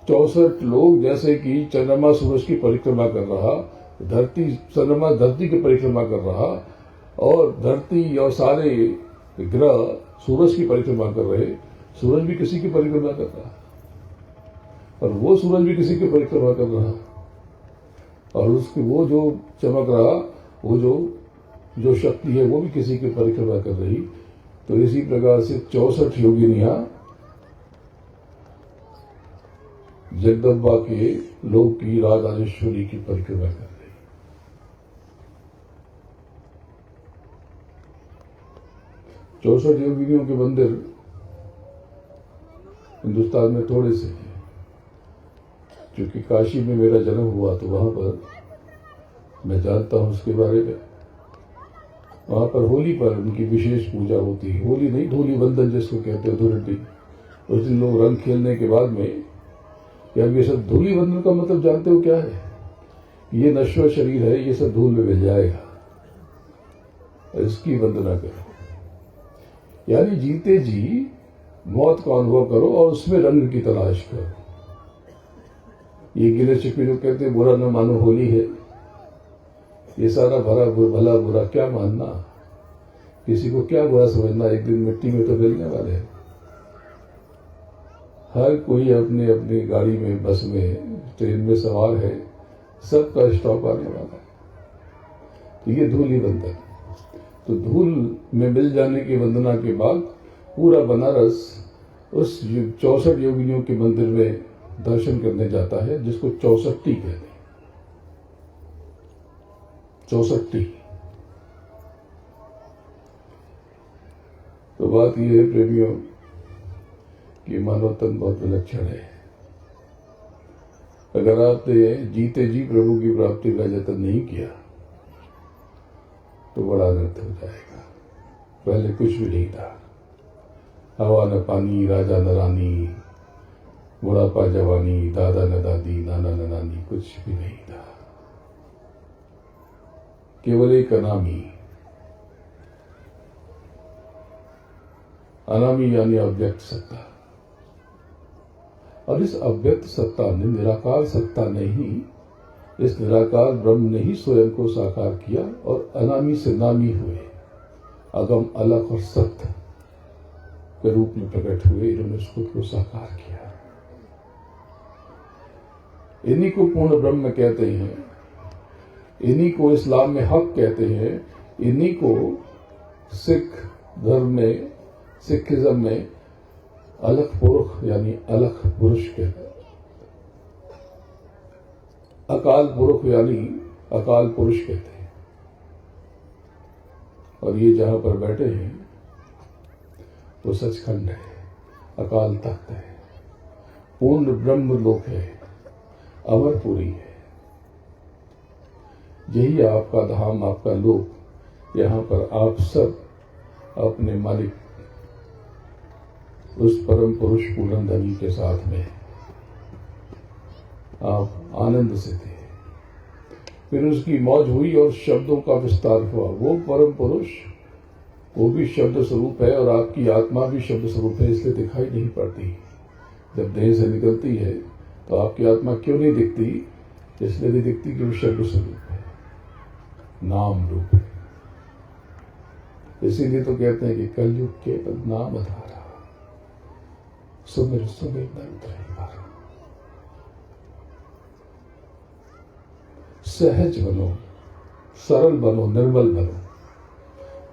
64 लोग, जैसे कि चंद्रमा सूरज की परिक्रमा कर रहा, चंद्रमा धरती की परिक्रमा कर रहा, और धरती और सारे ग्रह सूरज की परिक्रमा कर रहे। सूरज भी किसी की परिक्रमा कर रहा और वो सूरज भी किसी की परिक्रमा कर रहा, और उसकी वो जो चमक रहा, वो जो शक्ति है, वो भी किसी की परिक्रमा कर रही। तो इसी प्रकार से 64 योगिनियां जगदम्बा के लोक की राज राजेश्वरी की परिक्रमा कर रही। चौसठ योगिनियों के मंदिर हिंदुस्तान में थोड़े से हैं। क्योंकि काशी में मेरा जन्म हुआ तो वहां पर मैं जानता हूं उसके बारे में। वहां पर होली पर उनकी विशेष पूजा होती है। होली नहीं, धूली बंधन जिसको कहते हैं, धुरंडी। उस दिन लोग रंग खेलने के बाद में, या ये सब धूली बंधन का मतलब जानते हो क्या है? ये नश्वर शरीर है, ये सब धूल में मिल जाएगा, इसकी वंदना करो। यानी जीते जी मौत का अनुभव करो और उसमें रंग की तलाश करो। ये गिले शिकवे जो कहते हैं बुरा न मानो होली है, ये सारा भला बुरा क्या मानना, किसी को क्या बुरा समझना, एक दिन मिट्टी में तो मिलने वाले हैं। हर कोई अपने अपनी गाड़ी में, बस में, ट्रेन में सवार है, सबका स्टॉप आने वाला है। तो ये धूल ही बंधन। तो धूल में मिल जाने की वंदना के बाद पूरा बनारस उस 64 योगिनियों के मंदिर में दर्शन करने जाता है, जिसको 64टी कहते हैं। 64टी। तो बात यह है प्रेमियों कि मानव तन बहुत विलक्षण है। अगर आपने जीते जी प्रभु की प्राप्ति का यत्न नहीं किया तो बड़ा अनर्थ हो जाएगा। पहले कुछ भी नहीं था, हवा न पानी, राजा न रानी, बुढ़ापा जवानी, दादा न दादी, नाना न नानी, कुछ भी नहीं था। केवल एक अनामी। अनामी यानी अव्यक्त सत्ता। और इस अव्यक्त सत्ता ने, निराकार सत्ता ने ही, इस निराकार ब्रह्म ने ही स्वयं को साकार किया और अनामी से नामी हुए, अगम, अलग और सत्य के रूप में प्रकट हुए। इन्होंने खुद को साकार किया। इन्हीं को पूर्ण ब्रह्म कहते हैं, इन्हीं को इस्लाम में हक कहते हैं, इन्हीं को सिख धर्म में, सिखिज्म में अलग पुरुष यानी अलग पुरुष कहते हैं। अकाल पुरुष यानी अकाल पुरुष कहते हैं। और ये जहां पर बैठे हैं वो सचखंड है, अकाल तख्त है, पूर्ण ब्रह्म लोक है, अमरपुरी है। यही आपका धाम, आपका लोक। यहां पर आप सब अपने मालिक उस परम पुरुष पूर्ण धनी के साथ में आप आनंद से थे। फिर उसकी मौज हुई और शब्दों का विस्तार हुआ। वो परम पुरुष, वो भी शब्द स्वरूप है और आपकी आत्मा भी शब्द स्वरूप है, इसलिए दिखाई नहीं पड़ती। जब देह से निकलती है तो आपकी आत्मा क्यों नहीं दिखती? इसलिए नहीं दिखती कि वो शब्द स्वरूप है, नाम रूप है। इसीलिए तो कहते हैं कि कलयुग केवल नाम धारा, सुमिर सुमिर नर उतरे पार। सहज बनो, सरल बनो, निर्मल बनो,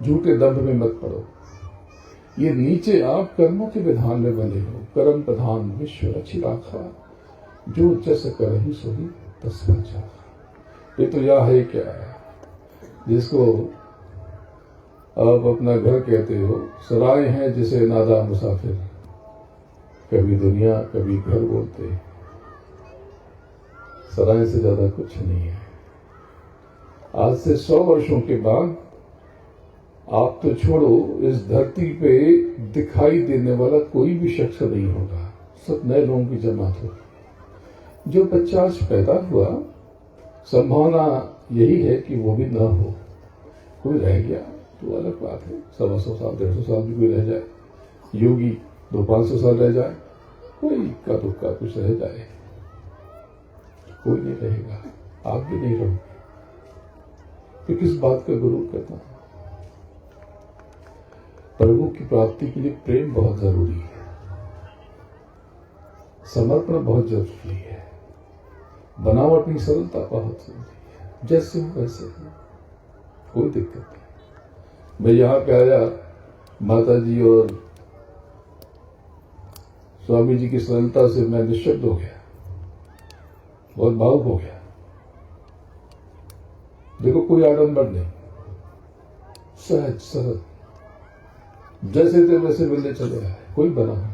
झूठे दंभ में मत पड़ो। ये नीचे आप कर्मों के विधान में बने हो। कर्म प्रधान विश्व रचि राखा, जो जस करहि सोहि तस्मा चाखा। ये तो यह है क्या, जिसको आप अपना घर कहते हो, सराय हैं जिसे नादा मुसाफिर, कभी दुनिया कभी घर बोलते। सराय से ज्यादा कुछ नहीं है। आज से 100 वर्षों के बाद आप तो छोड़ो, इस धरती पे दिखाई देने वाला कोई भी शख्स नहीं होगा। सब नए लोगों की जमात होगी। जो बच्चा आज पैदा हुआ, संभावना यही है कि वो भी ना हो। कोई रह गया तो अलग बात है, 100 साल 150 साल भी कोई रह जाए, योगी 200-500 साल रह जाए, कोई इक्का दुक्का कुछ रह जाए, कोई नहीं रहेगा। आप भी नहीं रहोगे। तो किस बात का गुरु करना? प्रभु की प्राप्ति के लिए प्रेम बहुत जरूरी है, समर्पण बहुत जरूरी है, बनावटी सरलता बहुत जरूरी है। जैसे हो वैसे हो, कोई दिक्कत नहीं। मैं यहां पे आया, माता जी और स्वामी जी की सरलता से मैं निश्शब्द हो गया, बहुत भावुक हो गया। देखो, कोई आडंबर नहीं, सहज सरल, जैसे थे वैसे मिलने चले आए, कोई बनावट नहीं।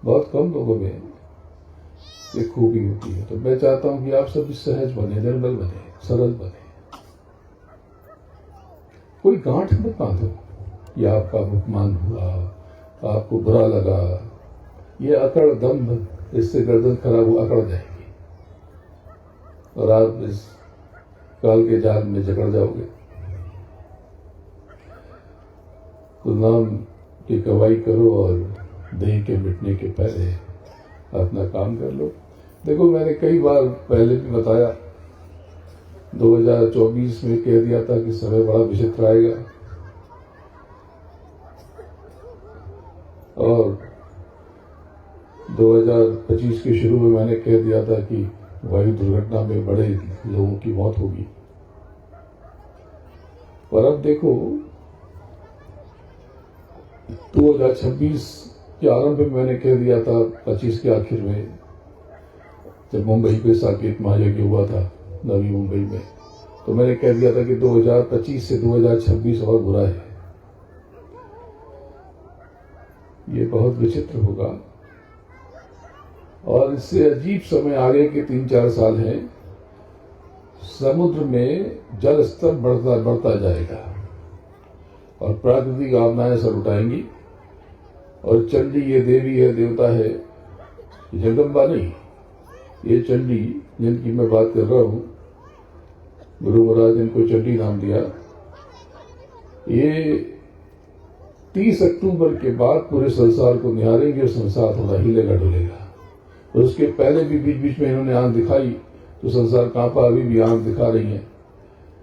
बहुत कम लोगों में ये खूबी होती है। तो मैं चाहता हूं कि आप सभी सहज बने, निर्मल बने, सरल बने। कोई गांठ मत बांधो, या आपका अपमान हुआ, आपको बुरा लगा, ये अकड़ दम्भ, इससे गर्दन खराब हो, अकड़ जाएगी और आप इस काल के जाल में जकड़ जाओगे। तो नाम की कमाई करो और देह के मिटने के पहले अपना काम कर लो। देखो, मैंने कई बार पहले भी बताया, 2024 में कह दिया था कि समय बड़ा विचित्र आएगा, और 2025 के शुरू में मैंने कह दिया था कि वायु दुर्घटना में बड़े लोगों की मौत होगी। पर अब देखो, 2026 के आरंभ में मैंने कह दिया था, 25 के आखिर में, जब मुंबई पे साकेत महायज्ञ हुआ था नवी मुंबई में, तो मैंने कह दिया था कि 2025 से 2026 और बुरा है, ये बहुत विचित्र होगा। और इससे अजीब समय आगे के 3-4 साल हैं। समुद्र में जल स्तर बढ़ता जाएगा और प्राकृतिक आपदाएं सर उठाएंगी। और चंडी ये देवी है, देवता है, जगदम्बा नहीं, ये चंडी जिनकी मैं बात कर रहा हूं, गुरु महाराज इनको चंडी नाम दिया। ये 30 अक्टूबर के बाद पूरे संसार को निहारेंगे और संसार थोड़ा हिलेगा डुलेगा। और उसके पहले भी बीच बीच में इन्होंने आंख दिखाई तो संसार कांपा, अभी भी आंख दिखा रही है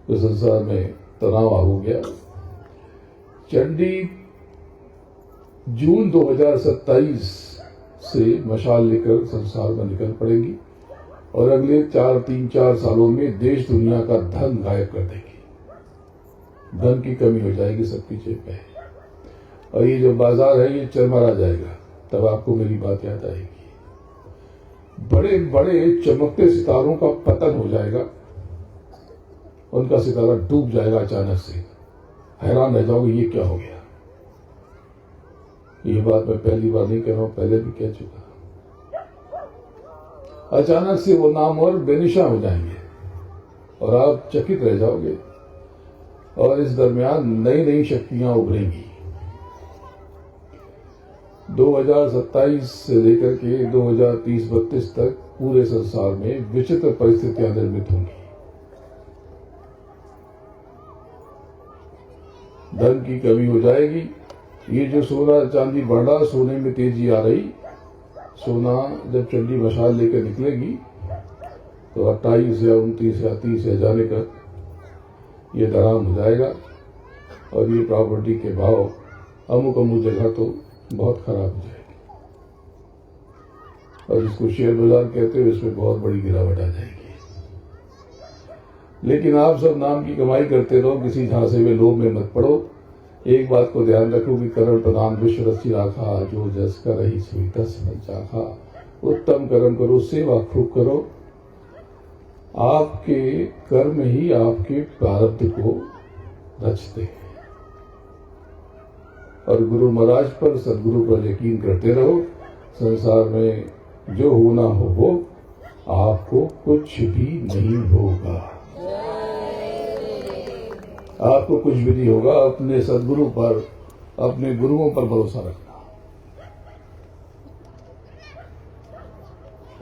तो संसार में तनाव हो गया। चंडी जून 2027 से मशाल लेकर संसार में निकल पड़ेगी और अगले 3-4 सालों में देश दुनिया का धन गायब कर देगी। धन की कमी हो जाएगी सबकी जेब में और ये जो बाजार है ये चरमरा जाएगा। तब आपको मेरी बात याद आएगी। बड़े बड़े चमकते सितारों का पतन हो जाएगा, उनका सितारा डूब जाएगा अचानक से। हैरान रह जाओगे ये क्या हो गया। ये बात मैं पहली बार नहीं कह रहा हूं, पहले भी कह चुका। अचानक से वो नाम और बेनिशान हो जाएंगे और आप चकित रह जाओगे और इस दरमियान नई नई शक्तियां उभरेंगी। 2027 से लेकर के 2030-32 तक पूरे संसार में विचित्र परिस्थितियां निर्मित होंगी। धन की कमी हो जाएगी। ये जो सोना चांदी बढ़ रहा, सोने में तेजी आ रही। सोना जब चंडी मशाल लेकर निकलेगी तो 28 या 29 या 30 या जाने का ये दराम हो जाएगा और ये प्रॉपर्टी के भाव अमुक जगह तो बहुत खराब हो जाएगी और जिसको शेयर बाजार कहते हैं इसमें बहुत बड़ी गिरावट आ जाएगी। लेकिन आप सब नाम की कमाई करते रहो, किसी झांसे में लोभ में मत पड़ो। एक बात को ध्यान रखो कि करण प्रधान विश्व रची राखा, जो जस कर रही सुई तस चाखा। उत्तम कर्म करो, सेवा खूब करो। आपके कर्म ही आपके प्रारब्ध को रचते हैं और गुरु महाराज पर, सदगुरु पर यकीन करते रहो। संसार में जो होना हो वो आपको कुछ भी नहीं होगा। आपको कुछ भी नहीं होगा। अपने सदगुरु पर, अपने गुरुओं पर भरोसा रखना।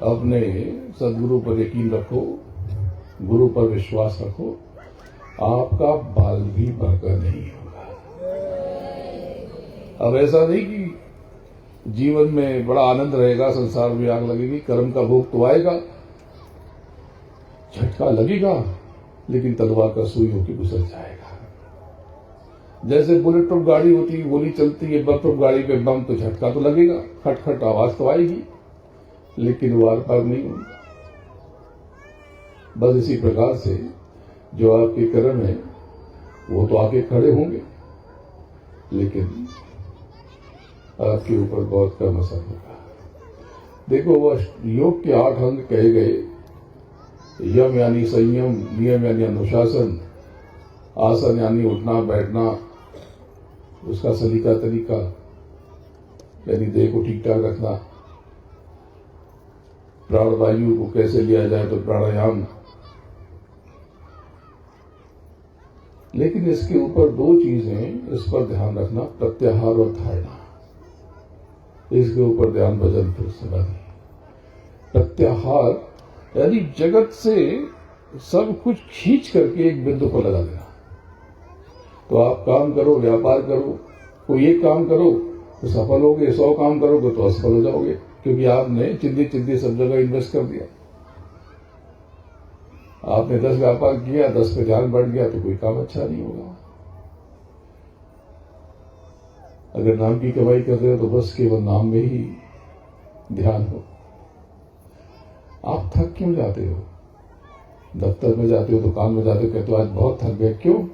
अपने सदगुरु पर यकीन रखो, गुरु पर विश्वास रखो। आपका बाल भी बांका नहीं होगा। अब ऐसा नहीं कि जीवन में बड़ा आनंद रहेगा, संसार में आग लगेगी, कर्म का भोग तो आएगा, झटका लगेगा, लेकिन तलवार का सुई होकर गुजर जाएगा। जैसे बुलेट प्रूफ गाड़ी होती है, गोली चलती है, बम प्रूफ गाड़ी पे बम तो झटका तो लगेगा, खटखट आवाज तो आएगी, लेकिन वो आर पार नहीं होगा। बस इसी प्रकार से जो आपके कर्म है वो तो आके खड़े होंगे, लेकिन आपके ऊपर बहुत कम असर होगा। देखो, वह योग के 8 अंग कहे गए। यम यानी संयम, नियम यानी अनुशासन, आसन यानी उठना बैठना, उसका सलीका तरीका यानी देह को ठीक ठाक रखना, प्राणवायु को कैसे लिया जाए तो प्राणायाम। लेकिन इसके ऊपर 2 चीजें, इस पर ध्यान रखना, प्रत्याहार और धारणा। इसके ऊपर ध्यान भजन फिर से नहीं। प्रत्याहार यानी जगत से सब कुछ खींच करके एक बिंदु पर लगा देना। तो आप काम करो, व्यापार करो, कोई एक काम करो तो सफल होगे, 100 काम करोगे तो असफल हो जाओगे, क्योंकि आपने चिंदी सब जगह इन्वेस्ट कर दिया। आपने 10 व्यापार किया, 10 पे ध्यान बढ़ गया तो कोई काम अच्छा नहीं होगा। अगर नाम की कमाई कर रहे हो तो बस केवल नाम में ही ध्यान हो। आप थक क्यों जाते हो? दफ्तर में जाते हो, दुकान में जाते हो, कहते हो आज बहुत थक गए। क्यों?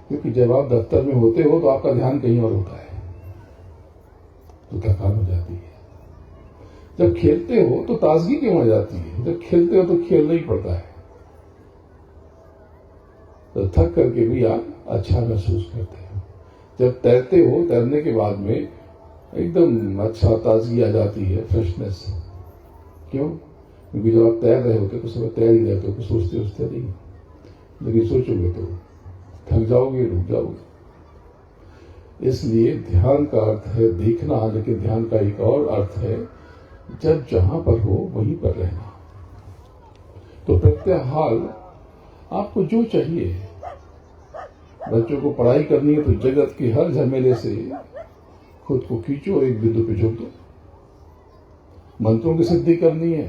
क्योंकि जब आप दफ्तर में होते हो तो आपका ध्यान कहीं और होता है, तो थकान हो जाती है। जब खेलते हो तो ताजगी क्यों आ जाती है? जब खेलते हो तो खेलना ही पड़ता है, तो थक करके भी आप अच्छा महसूस करते हो। जब तैरते हो, तैरने के बाद में एकदम अच्छा ताजगी आ जाती है, फ्रेशनेस। क्यों? क्योंकि जब आप तैर रहे होते तो सब तैर ही रहते हो, कुछ सोचते नहीं, लेकिन सोचोगे तो थक जाओगे, रुक जाओगे। इसलिए ध्यान का अर्थ है देखना, लेकिन ध्यान का एक और अर्थ है जब जहां पर हो वहीं पर रहना। तो प्रत्याहार आपको जो चाहिए, बच्चों को पढ़ाई करनी है तो जगत के हर झमेले से खुद को खींचो और एक बिंदु पे झोंक दो। मंत्रों की सिद्धि करनी है,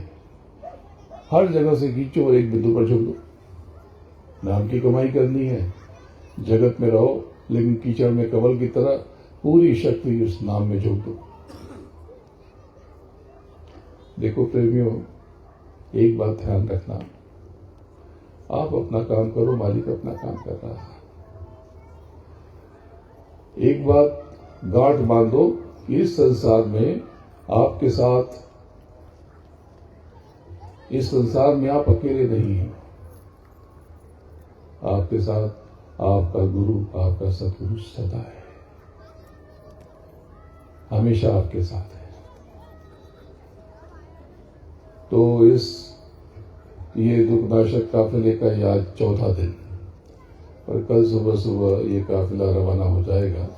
हर जगह से खींचो और एक बिंदु पर झोंक दो। नाम की कमाई करनी है, जगत में रहो लेकिन कीचड़ में कमल की तरह पूरी शक्ति उस नाम में झोंक दो। देखो प्रेमियों, एक बात ध्यान रखना, आप अपना काम करो, मालिक अपना काम कर रहा है। एक बात गांठ बांधो, इस संसार में आपके साथ, इस संसार में आप अकेले नहीं हैं। आपके साथ आपका गुरु, आपका सतगुरु सदा है, हमेशा आपके साथ है। तो ये दुखनाशक काफिले का ये आज 4था दिन, और कल सुबह सुबह ये काफिला रवाना हो जाएगा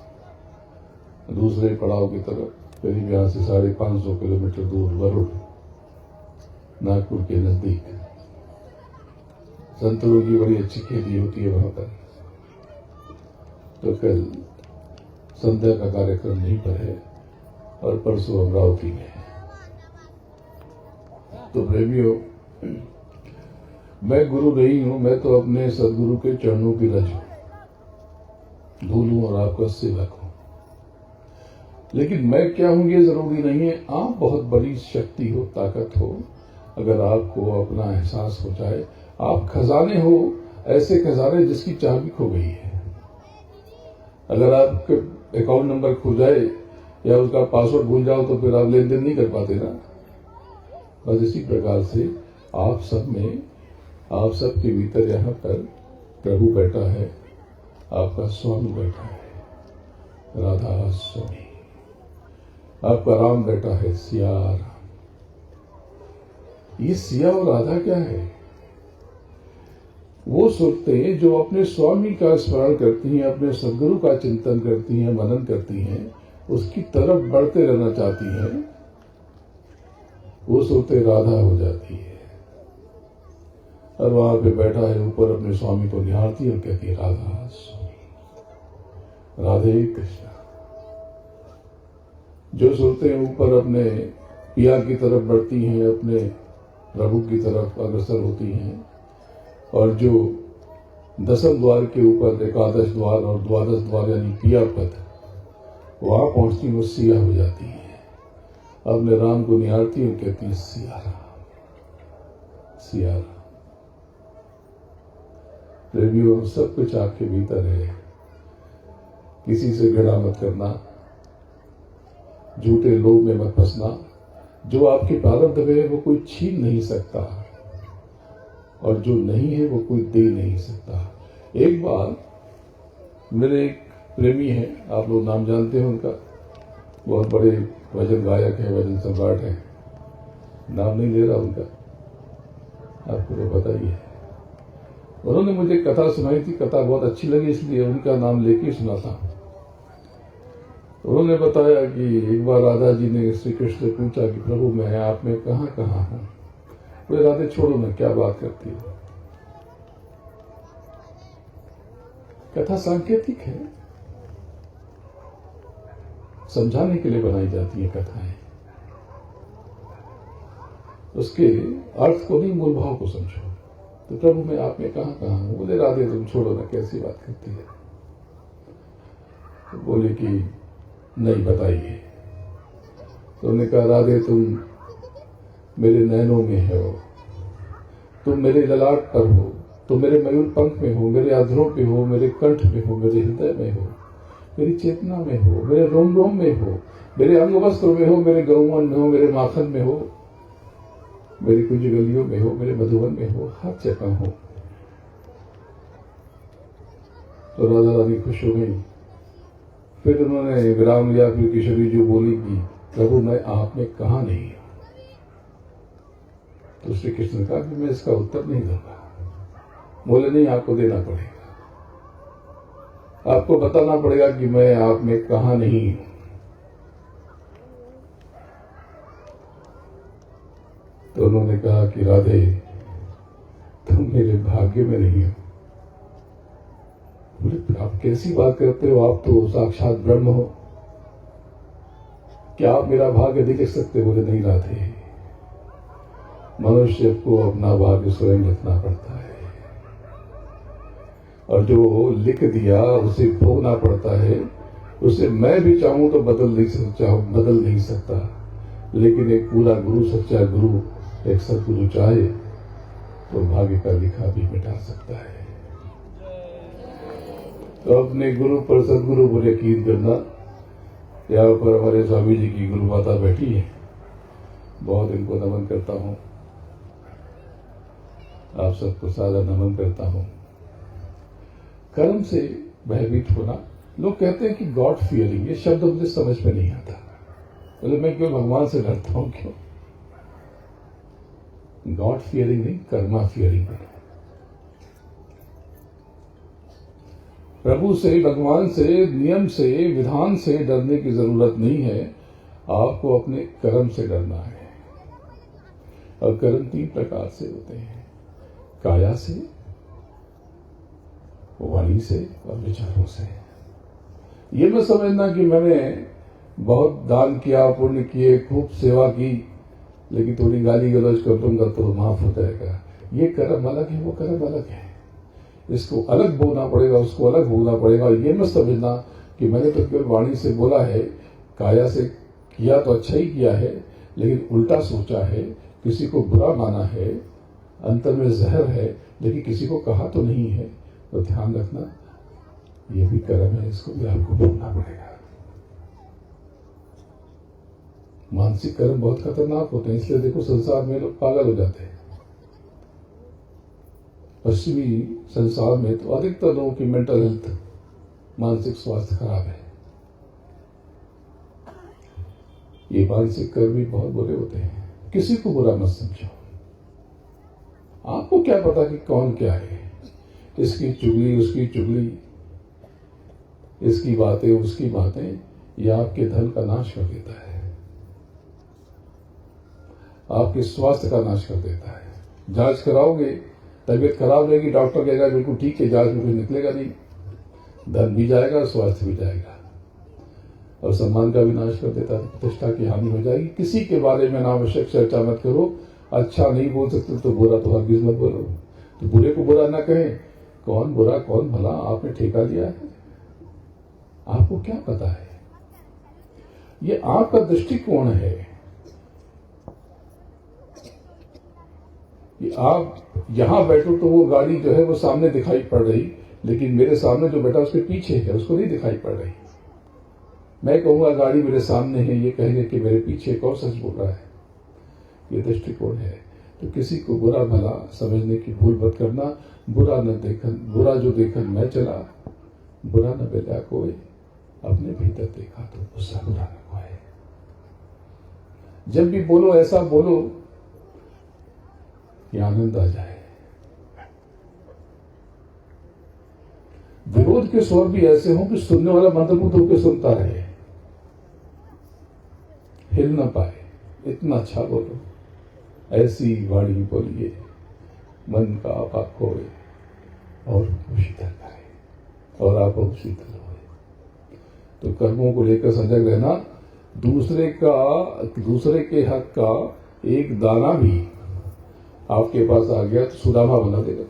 दूसरे पड़ाव की तरफ, करीब यहाँ से 550 किलोमीटर दूर वरुण, नागपुर के नजदीक। संतों की बड़ी अच्छी खेती होती है वहां पर। तो कल संध्या का कार्यक्रम यहीं पर है और परसों अमरावती में है। तो प्रेमियों, मैं गुरु नहीं हूं, मैं तो अपने सदगुरु के चरणों की रज हूं, धूल हूं और आपका सेवक हूं। लेकिन मैं क्या हूं ये जरूरी नहीं है। आप बहुत बड़ी शक्ति हो, ताकत हो, अगर आपको अपना एहसास हो जाए, आप खजाने हो, ऐसे खजाने जिसकी चाबी खो गई है। अगर आपका अकाउंट नंबर खो जाए या उसका पासवर्ड भूल जाओ तो फिर आप लेन देन नहीं कर पाते ना। बस इसी प्रकार से आप सब में, आप सबके भीतर यहाँ पर प्रभु बैठा है, आपका स्वामी बैठा है, राधा स्वामी, आपका राम बैठा है, सिया राम। ये सिया और राधा क्या है? वो सुरतें जो अपने स्वामी का स्मरण करती हैं, अपने सदगुरु का चिंतन करती हैं, मनन करती हैं, उसकी तरफ बढ़ते रहना चाहती हैं, वो सुरतें राधा हो जाती है। और वहां पे बैठा है ऊपर, अपने स्वामी को निहारती है और कहती है राधा स्वामी, राधे कृष्ण। जो सुरतें ऊपर अपने पिया की तरफ बढ़ती हैं, अपने प्रभु की तरफ अग्रसर होती हैं, और जो 10 द्वार के ऊपर 11 द्वार और 12 द्वार यानी पिया पद, वहां पहुंचती वो सिया हो जाती है। अपने राम को निहारती और कहती है सिया राम, सिया राम। प्रेमियों, सब कुछ आपके भीतर है। किसी से घृणा मत करना, झूठे लोभ में मत फंसना। जो आपके प्रारब्ध में है वो कोई छीन नहीं सकता, और जो नहीं है वो कोई दे नहीं सकता। एक बार मेरे एक प्रेमी है, आप लोग नाम जानते हैं उनका, बहुत बड़े भजन गायक है, भजन सम्राट है, नाम नहीं ले रहा उनका, आपको तो पता ही है। उन्होंने मुझे कथा सुनाई थी, कथा बहुत अच्छी लगी, इसलिए उनका नाम लेके ही सुना था। उन्होंने बताया कि एक बार राधा जी ने श्री कृष्ण से पूछा कि प्रभु मैं आप में कहाँ कहाँ हूं। बोले राधे छोड़ो ना, क्या बात करती हो। कथा सांकेतिक है, समझाने के लिए बनाई जाती है कथाएं। उसके अर्थ को नहीं, मूल भाव को समझो। तो प्रभु मैं आप में कहाँ कहाँ हूं। बोले राधे तुम छोड़ो ना, कैसी बात करती है। तो बोले कि नहीं बताइए। तो उन्होंने कहा राधे तुम मेरे नैनों में हो, तुम मेरे ललाट पर हो, तुम मेरे मयूर पंख में हो, मेरे अधरों पे हो, मेरे कंठ में हो, मेरे हृदय में हो, मेरी चेतना में हो, मेरे रोम रोम में हो, मेरे अंग वस्त्र में हो, मेरे गौवन में हो, मेरे माखन में हो, मेरी कुछ गलियों में हो, मेरे मधुबन में हो, हर जगह हो। तो राधा रानी खुश हो गई। फिर उन्होंने विराम लिया। फिर किशोरी जी बोली कि प्रभु मैं आप में कहाँ नहीं हूं। तो श्री कृष्ण ने कहा कि मैं इसका उत्तर नहीं दूंगा। बोले नहीं, आपको देना पड़ेगा, आपको बताना पड़ेगा कि मैं आप में कहाँ नहीं हूं। तो उन्होंने कहा कि राधे तुम मेरे भाग्य में नहीं हो। बोले आप कैसी बात करते हो, आप तो साक्षात ब्रह्म हो। क्या आप मेरा भाग्य नहीं लिख सकते? बोले नहीं राधे, मनुष्य को अपना भाग्य स्वयं लिखना पड़ता है, और जो लिख दिया उसे भोगना पड़ता है। उसे मैं भी चाहूं तो बदल नहीं सकता, लेकिन एक पूरा गुरु, सच्चा गुरु, एक सदगुरु चाहे तो भाग्य का लिखा भी मिटा सकता है। तो अपने गुरु पर सदगुरु पर यकीन करना। यहाँ पर हमारे स्वामी जी की गुरु माता बैठी है, बहुत इनको नमन करता हूँ, आप सबको सादा नमन करता हूँ। कर्म से भयभीत होना, लोग कहते हैं कि गॉड फियरिंग, ये शब्द मुझे समझ में नहीं आता। बोले मैं क्यों भगवान से डरता हूं? क्यों? गॉड फियरिंग नहीं, कर्मा फियरिंग है। प्रभु से, भगवान से, नियम से, विधान से डरने की जरूरत नहीं है, आपको अपने कर्म से डरना है। और कर्म 3 प्रकार से होते हैं, काया से, वाणी से और विचारों से। ये मत समझना कि मैंने बहुत दान किया, पुण्य किए, खूब सेवा की, लेकिन थोड़ी गाली गलौज कर दूंगा तो माफ हो जाएगा। ये कर्म अलग है, वो कर्म अलग है, इसको अलग बोलना पड़ेगा, उसको अलग बोलना पड़ेगा। ये मत समझना कि मैंने तो केवल वाणी से बोला है, काया से किया तो अच्छा ही किया है, लेकिन उल्टा सोचा है, किसी को बुरा माना है, अंतर में जहर है, लेकिन किसी को कहा तो नहीं है। तो ध्यान रखना, ये भी कर्म है, इसको भी आपको बोलना पड़ेगा। मानसिक कर्म बहुत खतरनाक होते हैं, इसलिए देखो संसार में लोग पागल हो जाते हैं। पश्चिमी संसार में तो अधिकतर लोगों की मेंटल हेल्थ, मानसिक स्वास्थ्य खराब है। ये मानसिक कर्म भी बहुत बुरे होते हैं। किसी को बुरा मत समझो, आपको क्या पता कि कौन क्या है। इसकी चुगली, उसकी चुगली, इसकी बातें, उसकी बातें, यह आपके धन का नाश कर देता है, आपके स्वास्थ्य का नाश कर देता है। जांच कराओगे, तबीयत खराब रहेगी, डॉक्टर कहेगा बिल्कुल ठीक है, जांच में कुछ निकलेगा नहीं, धन भी जाएगा, स्वास्थ्य भी जाएगा, और सम्मान का भी नाश कर देता है, प्रतिष्ठा की हानि हो जाएगी। किसी के बारे में अनावश्यक चर्चा मत करो। अच्छा नहीं बोल सकते तो बुरा तो हरगिज मत बोलो। तो बुरे को बुरा ना कहें, कौन बुरा कौन भला आपने ठेका लिया है, आपको क्या पता है? ये आपका दृष्टिकोण है कि आप यहां बैठो तो वो गाड़ी जो है वो सामने दिखाई पड़ रही, लेकिन मेरे सामने जो बैठा उसके पीछे है, उसको नहीं दिखाई पड़ रही। मैं कहूंगा गाड़ी मेरे सामने है, ये कहेंगे कि मेरे पीछे कौन सच बोल रहा है। ये दृष्टिकोण है। तो किसी को बुरा भला समझने की भूल मत करना। बुरा न देखन, बुरा जो देखन मैं चला, बुरा न बेला कोई, अपने भीतर देखा तो गुस्सा बुरा न कोई। जब भी बोलो ऐसा बोलो कि आनंद आ जाए। विरोध के स्वर भी ऐसे हों कि सुनने वाला मंत्रमुग्ध होकर सुनता रहे, हिल न पाए, इतना अच्छा बोलो। ऐसी वाणी बोलिए मन का आपा खोए और शीतल करे और आप शीतल होए। तो कर्मों को लेकर सजग रहना। दूसरे के हक का एक दाना भी आपके पास आ गया तो सुदामा बना देगा।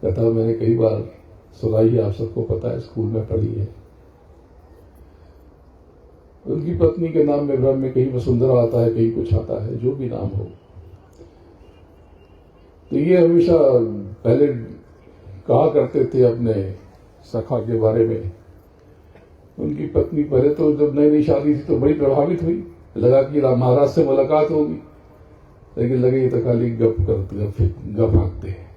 कथा मैंने कई बार सुनाई है, आप सबको पता है, स्कूल में पढ़ी है। उनकी पत्नी के नाम में ब्रह्म में कहीं वसुंधरा आता है, कहीं कुछ आता है, जो भी नाम हो। तो ये हमेशा पहले कहा करते थे अपने सखा के बारे में। उनकी पत्नी पहले तो जब नई नई शादी थी तो बड़ी प्रभावित हुई, लगा कि महाराज से मुलाकात होगी, लेकिन लगे ये तो खाली गप करते, गप हाँकते हैं,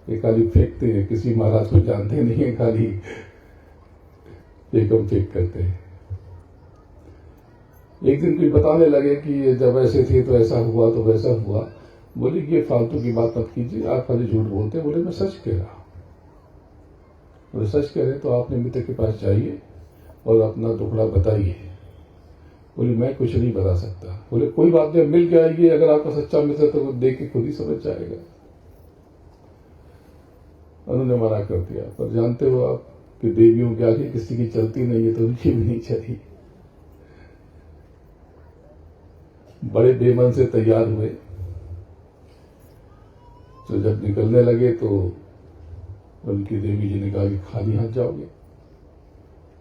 ये खाली फेंकते हैं, किसी महाराज को जानते नहीं है, खाली एकम फेंक करते हैं। एक दिन कोई बताने लगे कि जब ऐसे थे तो ऐसा हुआ तो वैसा हुआ। बोले कि ये फालतू की बात मत कीजिए, आप खाली झूठ बोलते। बोले मैं सच कह रहा। बोले सच कह रहे तो आपने मित्र के पास जाइए और अपना टुकड़ा बताइए। बोले मैं कुछ नहीं बता सकता। बोले कोई बात नहीं, मिल के आइए, अगर आपका सच्चा मित्र तो वो देख के खुद ही समझ जाएगा। उन्होंने मना कर दिया। पर जानते हो आप कि देवियों के आगे किसी की चलती नहीं है, तो उनकी भी नहीं चली। बड़े बेमन से तैयार हुए। तो जब निकलने लगे तो उनकी देवी जी ने कहा कि खाली हाथ जाओगे।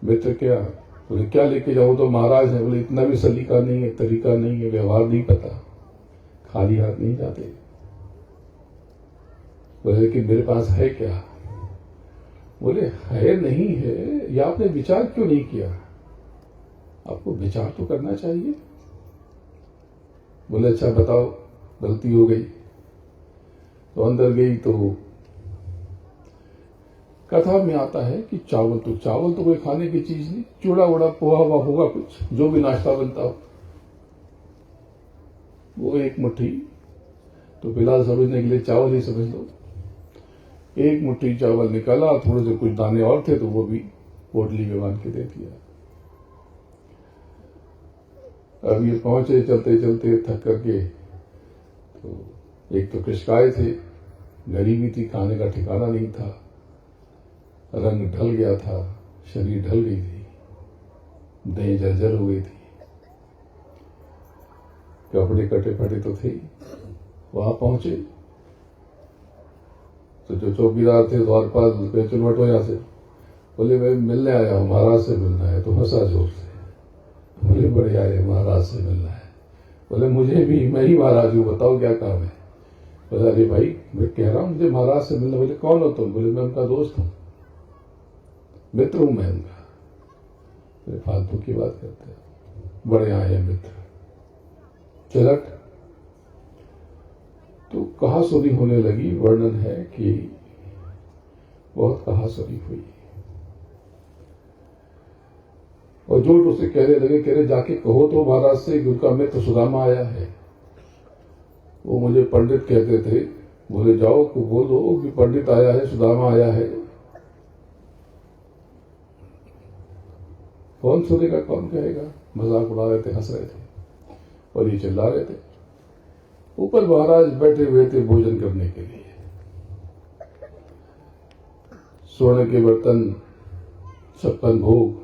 मित्र क्या? बोले क्या लेके जाऊं? तो महाराज है। बोले इतना भी सलीका नहीं है, तरीका नहीं है, व्यवहार नहीं पता, खाली हाथ नहीं जाते। बोले लेकिन मेरे पास है क्या? बोले है नहीं है, या आपने विचार क्यों नहीं किया? आपको विचार तो करना चाहिए। बोले अच्छा बताओ, गलती हो गई। तो अंदर गई तो कथा में आता है कि चावल तो कोई खाने की चीज नहीं, चूड़ा वड़ा पोहा हुआ होगा, कुछ जो भी नाश्ता बनता हो, वो एक मुट्ठी। तो फिलहाल समझने के लिए चावल ही समझ लो। एक मुट्ठी चावल निकाला, थोड़े से कुछ दाने और थे तो वो भी पोटली में बांध के दे दिया। अब ये पहुंचे चलते चलते थक करके, तो एक तो कृष्काए थे, गरीबी थी, खाने का ठिकाना नहीं था, रंग ढल गया था, शरीर ढल गई थी, देह जर्जर हो गई थी, कपड़े कटे फटे तो थे। वहां पहुंचे तो जो चौकीदार थे द्वारपाल, चुनवट हो यहां से, बोले मैं मिलने आया हूं, महाराज से मिलना है। तो हंसा जोर से। बोले बढ़िया है, महाराज से मिलना है। बोले मुझे भी, मैं ही महाराज हूं, बताओ क्या काम है? बोले अरे भाई मैं कह रहा हूं मुझे महाराज से मिलना। बोले कौन हो तुम? बोले मैं उनका दोस्त हूं, मित्र हूं मैं उनका। बोले फालतू की बात करते हैं, बड़े आए हैं मित्र। चलट तो कहासुनी होने लगी। वर्णन है कि बहुत कहासुनी हुई और जोट उसे कहने लगे, कह रहे जाके कहो तो महाराज से कि उनका मित्र सुदामा आया है। वो मुझे पंडित कहते थे। बोले जाओ को बोल दो कि पंडित आया है, सुदामा आया है। कौन सुनेगा, कौन कहेगा? मजाक उड़ा रहे थे, हंस रहे थे और ये चिल्ला रहे थे। ऊपर महाराज बैठे हुए थे भोजन करने के लिए। स्वर्ण के बर्तन, 56 भोग,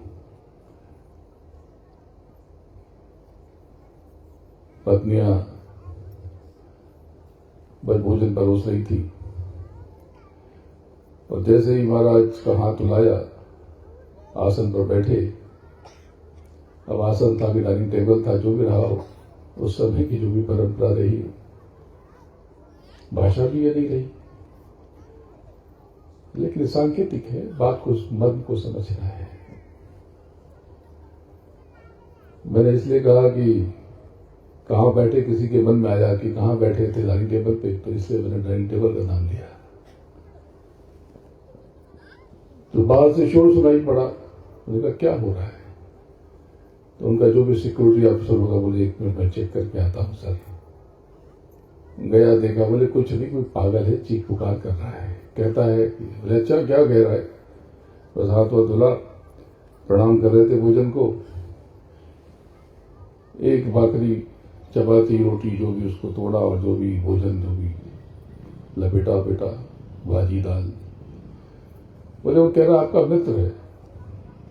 पत्नियां बस भोजन परोस रही थी। और जैसे ही महाराज का हाथ उलाया, आसन पर बैठे। अब आसन था कि डाइनिंग टेबल था, जो भी रहा हो, उस समय की जो भी परंपरा रही, भाषा भी ये नहीं रही, लेकिन सांकेतिक है, बात को, मर्म को समझना है। मैंने इसलिए कहा कि कहां बैठे, किसी के मन में आया कि कहां बैठे थे डाइनिंग टेबल पे, तो इसलिए मैंने डाइनिंग टेबल का नाम लिया। तो बाहर से शोर सुनाई पड़ा। मैंने कहा क्या हो रहा है? तो उनका जो भी सिक्योरिटी ऑफिसर होगा, बोले 1 मिनट में चेक करके आता हूं सर। गया, देखा, बोले कुछ नहीं, कोई पागल है, चीख पुकार कर रहा है। कहता है, बोले अच्छा क्या कह रहा है? बस हाथ वो धुला, प्रणाम कर रहे थे भोजन को। एक भाकरी, चपाती, रोटी जो भी उसको तोड़ा और जो भी भोजन जो भी लपेटा पेटा, भाजी दाल। बोले वो कह रहा आपका मित्र है।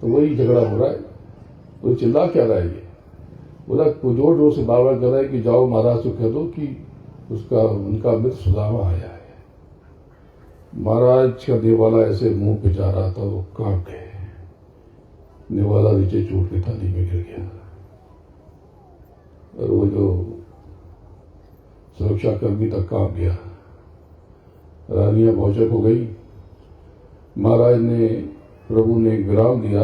तो वही झगड़ा हो रहा है। वो चिल्ला क्या रहा है ये? बोला जोर जोर से बार बार कर रहा है कि जाओ महाराज को कह दो कि उनका मित्र सुदामा आया है। महाराज का देवाला ऐसे मुंह पे जा रहा था, वो कांप गए। देवाला नीचे चोट के थाली में गिर गया और वो जो सुरक्षाकर्मी तक कांप गया। रानियां भौचक हो गई। महाराज ने, प्रभु ने विराम दिया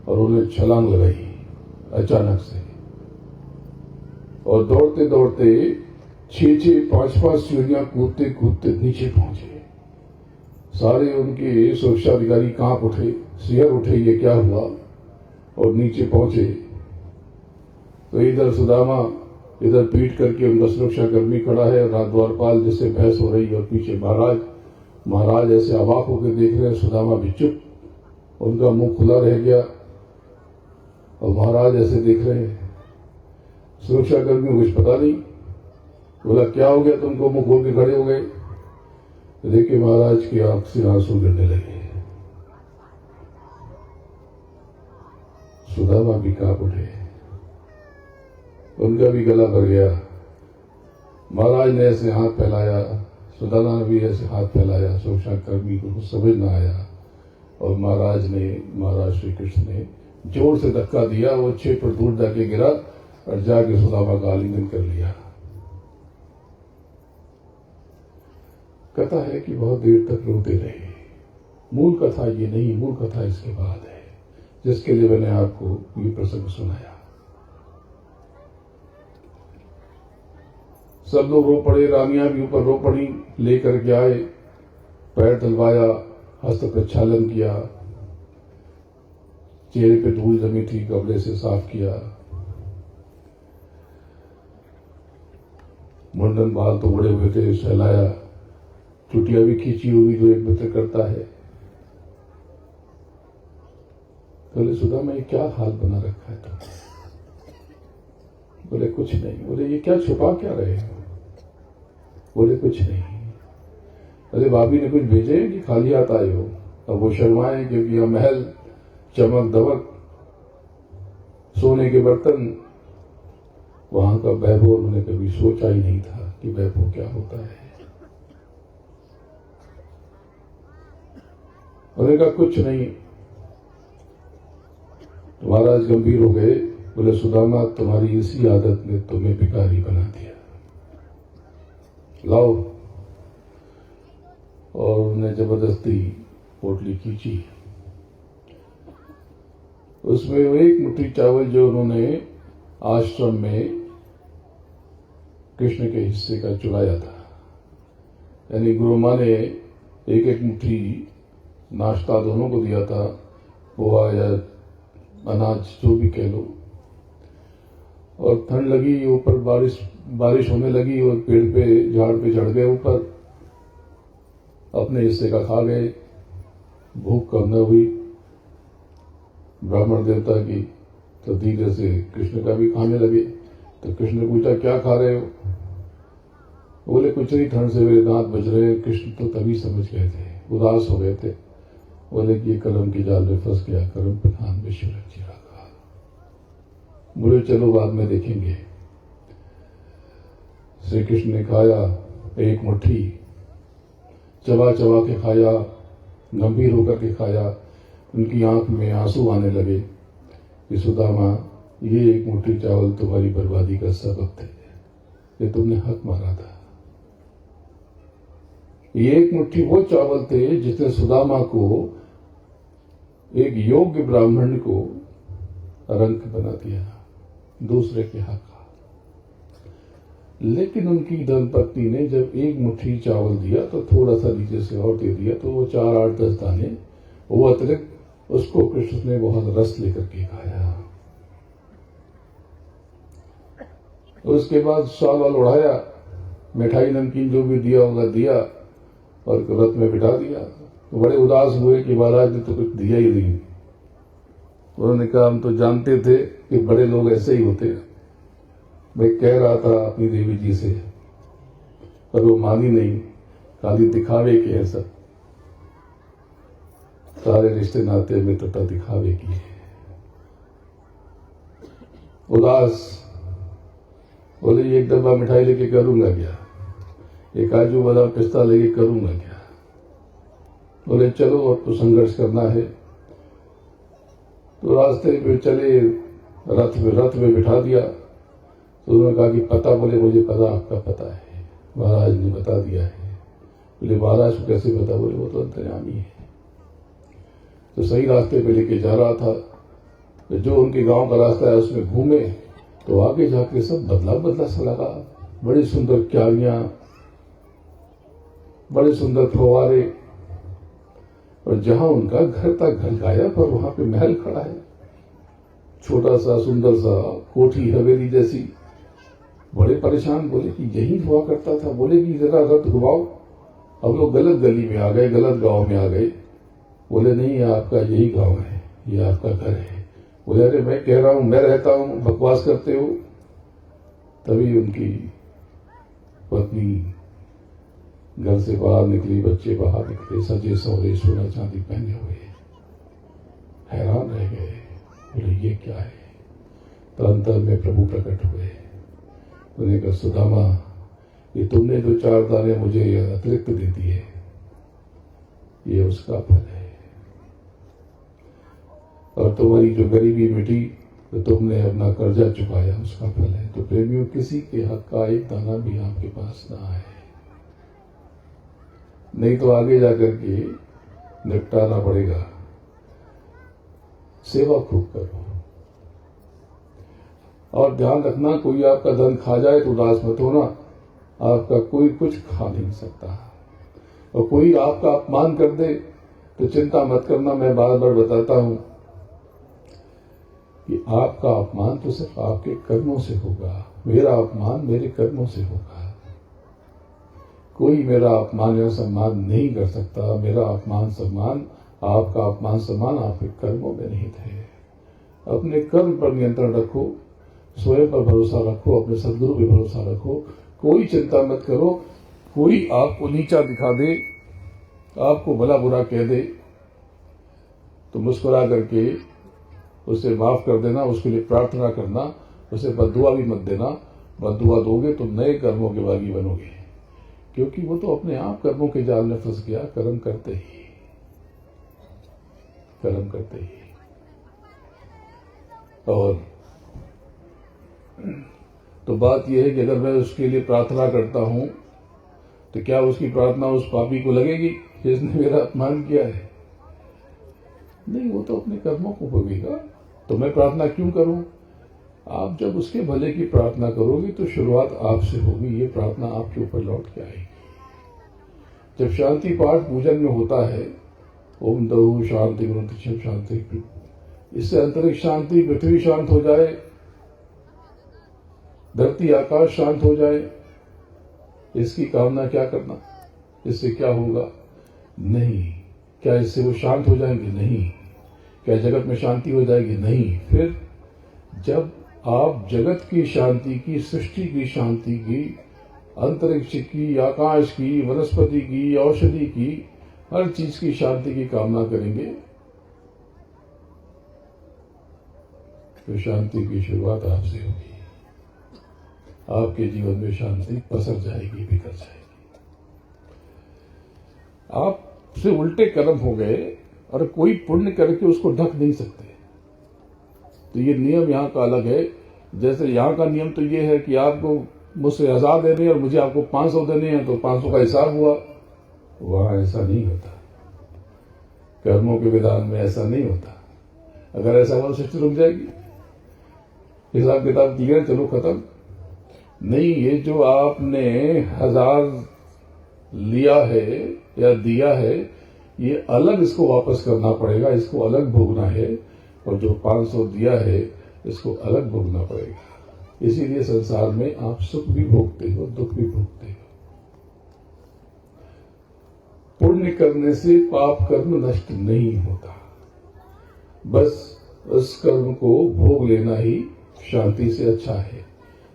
और उन्हें छलांग लगाई अचानक से, और दौड़ते दौड़ते 6-6, 5-5 सीढ़ियां कूदते कूदते नीचे पहुंचे। सारे उनके सुरक्षा अधिकारी कांप उठे, सिहर उठे, ये क्या हुआ? और नीचे पहुंचे तो इधर सुदामा, इधर पीट करके उनका सुरक्षा कर्मी खड़ा है, द्वारपाल जिससे बहस हो रही है, और पीछे महाराज ऐसे अवाक होकर देख रहे हैं। सुदामा भी चुप, उनका मुंह खुला रह गया और महाराज ऐसे देख रहे हैं। सुरक्षा कर्मी को कुछ पता नहीं। बोला क्या हो गया तुमको, मुंह खोल के खड़े हो गए? तो देखिए महाराज की आंख से आंसू गिरने लगे। सुदामा भी कांप उठे उनका भी गला भर गया। महाराज ने ऐसे हाथ फैलाया, सुदामा ने भी ऐसे हाथ फैलाया। शोषाकर्मी को कुछ समझ न आया और महाराज श्री कृष्ण ने जोर से धक्का दिया। वो 6 फुट दूर जाके गिरा और जाके सुदामा का आलिंगन कर लिया। कथा है कि बहुत देर तक रोते रहे। मूल कथा ये नहीं, मूल कथा इसके बाद है, जिसके लिए मैंने आपको ये प्रसंग सुनाया। सब लोग रो पड़े, रानियां भी ऊपर रो पड़ी, लेकर के आए, पैर धुलवाया, हस्त प्रक्षालन किया, चेहरे पे धूल जमी थी, कपड़े से साफ किया। मुंडन बाल तो बड़े हुए थे, सहलाया, चुटिया भी खींची हुई जो एक मित्र करता है। बोले सुदामा ये क्या हाल बना रखा है तुमने? बोले कुछ नहीं। बोले ये क्या छुपा क्या रहे हो? बोले कुछ नहीं। अरे भाभी ने कुछ भेजे कि खाली हाथ आए हो? अब वो शर्माए क्योंकि यह महल, चमक दमक, सोने के बर्तन, वहां का वैभव उन्होंने कभी सोचा ही नहीं था कि वैभव क्या होता है। उन्होंने कहा कुछ नहीं। तो महाराज गंभीर हो गए। बोले सुदामा तुम्हारी इसी आदत ने तुम्हें भिखारी बना दिया, लाओ। और उन्हें जबरदस्ती पोटली खींची। उसमें वो 1 मुट्ठी चावल जो उन्होंने आश्रम में कृष्ण के हिस्से का चुराया था, यानी गुरु माँ ने 1-1 मुट्ठी नाश्ता दोनों को दिया था, पोहा या अनाज जो भी कह लो। और ठंड लगी, ऊपर बारिश होने लगी और पेड़ पे, झाड़ पे चढ़ गए ऊपर, अपने हिस्से का खा गए। भूख कम न हुई ब्राह्मण देवता की, तो धीरे से कृष्ण का भी खाने लगे। तो कृष्ण ने पूछा क्या खा रहे हो? बोले कुछ नहीं, ठंड से मेरे दांत बज रहे। कृष्ण तो तभी समझ गए थे, उदास हो गए थे। बोले कि ये कलम की जाल में फंस गया, करम प्रधान विश्व रक्षा का। बोले चलो बाद में देखेंगे। श्री कृष्ण ने खाया, 1 मुट्ठी चबा चबा के खाया, गंभीर होकर के खाया। उनकी आंख में आंसू आने लगे कि सुदामा ये 1 मुट्ठी चावल तुम्हारी बर्बादी का सबब थे, ये तुमने हक मारा था। ये 1 मुट्ठी वो चावल थे जिसने सुदामा को, एक योग्य ब्राह्मण को, रंक बना दिया दूसरे के हक का। लेकिन उनकी धर्मपत्नी ने जब 1 मुट्ठी चावल दिया तो थोड़ा सा नीचे से और दे दिया, तो वो 4, 8, 10 दाने वो अतिरिक्त, उसको कृष्ण ने बहुत रस लेकर के खाया। उसके बाद शाल वाल उड़ाया, मिठाई नमकीन जो भी दिया होगा दिया और रथ में बिठा दिया। तो बड़े उदास हुए कि महाराज ने तो कुछ दिया ही नहीं। उन्होंने कहा हम तो जानते थे कि बड़े लोग ऐसे ही होते हैं। मैं कह रहा था अपनी देवी जी से, पर वो मानी नहीं, खाली दिखावे के है सब। सारे रिश्ते नाते में तो दिखावे की है। उदास बोले ये 1 डब्बा मिठाई लेके करूंगा क्या, ये काजू बादाम पिस्ता लेके करूंगा क्या? बोले चलो अब तो संघर्ष करना है। तो रास्ते पे चले, रथ में बिठा दिया। तो उन्होंने कहा कि पता? बोले मुझे पता, आपका पता है, महाराज ने बता दिया है। बोले महाराज को कैसे पता? बोले वो तो अंतर्यामी है। तो सही रास्ते पे लेके जा रहा था, तो जो उनके गांव का रास्ता है उसमें घूमे, तो आगे जाके सब बदला सा लगा। बड़ी सुंदर क्यारियां, बड़े सुंदर फव्वारे, और जहां उनका घर था घर गायब, और वहां पे महल खड़ा है, छोटा सा सुंदर सा कोठी हवेली जैसी। बड़े परेशान, बोले कि यही हुआ करता था। बोले कि जरा रथ घुमाओ। अब लोग गलत गली में आ गए, गलत गांव में आ गए। बोले नहीं, ये आपका यही गांव है, ये आपका घर है। बोले अरे मैं कह रहा हूं, मैं रहता हूं, बकवास करते हो। तभी उनकी पत्नी घर से बाहर निकली, बच्चे बाहर निकले, सजे सवरे, सोना चांदी पहने हुए, हैरान रह गए। बोले ये क्या है? तो अंतर में प्रभु प्रकट हुए। उन्हें कहा, सुदामा, ये तुमने जो 4 दाने मुझे अतिरिक्त दे दिए, ये उसका फल है। और तुम्हारी जो गरीबी मिटी, तो तुमने अपना कर्जा चुकाया, उसका फल है। तो प्रेमियों, किसी के हक का एक दाना भी आपके पास ना आए, नहीं तो आगे जाकर के निपटाना पड़ेगा। सेवा खूब करो, और ध्यान रखना, कोई आपका धन खा जाए तो उदास मत होना। आपका कोई कुछ खा नहीं सकता, और कोई आपका अपमान कर दे तो चिंता मत करना। मैं बार बार बताता हूं कि आपका अपमान तो सिर्फ आपके कर्मों से होगा, मेरा अपमान मेरे कर्मों से होगा। कोई मेरा अपमान या सम्मान नहीं कर सकता। मेरा अपमान सम्मान, आपका अपमान सम्मान आपके कर्मों में नहीं थे। अपने कर्म पर नियंत्रण रखो, स्वयं पर भरोसा रखो, अपने सद्गुरु पर भरोसा रखो। कोई चिंता मत करो। कोई आपको नीचा दिखा दे, आपको भला बुरा कह दे, तो मुस्कुरा करके उसे माफ कर देना, उसके लिए प्रार्थना करना, उसे बद्दुआ भी मत देना। बद्दुआ दोगे तो नए कर्मों के भागी बनोगे, क्योंकि वो तो अपने आप कर्मों के जाल में फंस गया, कर्म करते ही। और तो बात यह है कि अगर मैं उसके लिए प्रार्थना करता हूं, तो क्या उसकी प्रार्थना उस पापी को लगेगी जिसने मेरा अपमान किया है? नहीं, वो तो अपने कर्मों को भोगेगा। तो मैं प्रार्थना क्यों करूं? आप जब उसके भले की प्रार्थना करोगे तो शुरुआत आपसे होगी, ये प्रार्थना आपके ऊपर लौट के आएगी। जब शांति पाठ पूजन में होता है, ओम दहु शांति ग्रंथ शांति, इससे अंतरिक्ष शांति, पृथ्वी शांत हो जाए, धरती आकाश शांत हो जाए, इसकी कामना क्या करना? इससे क्या होगा? नहीं। क्या इससे वो शांत हो जाएंगे? नहीं। क्या जगत में शांति हो जाएगी? नहीं। फिर जब आप जगत की शांति की, सृष्टि की शांति की, अंतरिक्ष की, आकाश की, वनस्पति की, औषधि की, हर चीज की शांति की कामना करेंगे, तो शांति की शुरुआत आपसे होगी। आपके जीवन में शांति पसर जाएगी, बिखर जाएगी। आपसे उल्टे कर्म हो गए और कोई पुण्य करके उसको ढक नहीं सकते। तो ये नियम यहाँ का अलग है। जैसे यहाँ का नियम तो ये है कि आपको मुझसे 1000 देने और मुझे आपको 500 देने हैं, तो 500 का हिसाब हुआ। वहां ऐसा नहीं होता, कर्मों के विधान में ऐसा नहीं होता। अगर ऐसा हुआ, सृष्टि रुक जाएगी, हिसाब किताब क्लियर, चलो खत्म। नहीं, ये जो आपने 1000 लिया है या दिया है, ये अलग इसको वापस करना पड़ेगा, इसको अलग भोगना है। और जो 500 दिया है, इसको अलग भोगना पड़ेगा। इसीलिए संसार में आप सुख भी भोगते हो, दुख भी भोगते हो। पुण्य करने से पाप कर्म नष्ट नहीं होता, बस उस कर्म को भोग लेना ही शांति से अच्छा है।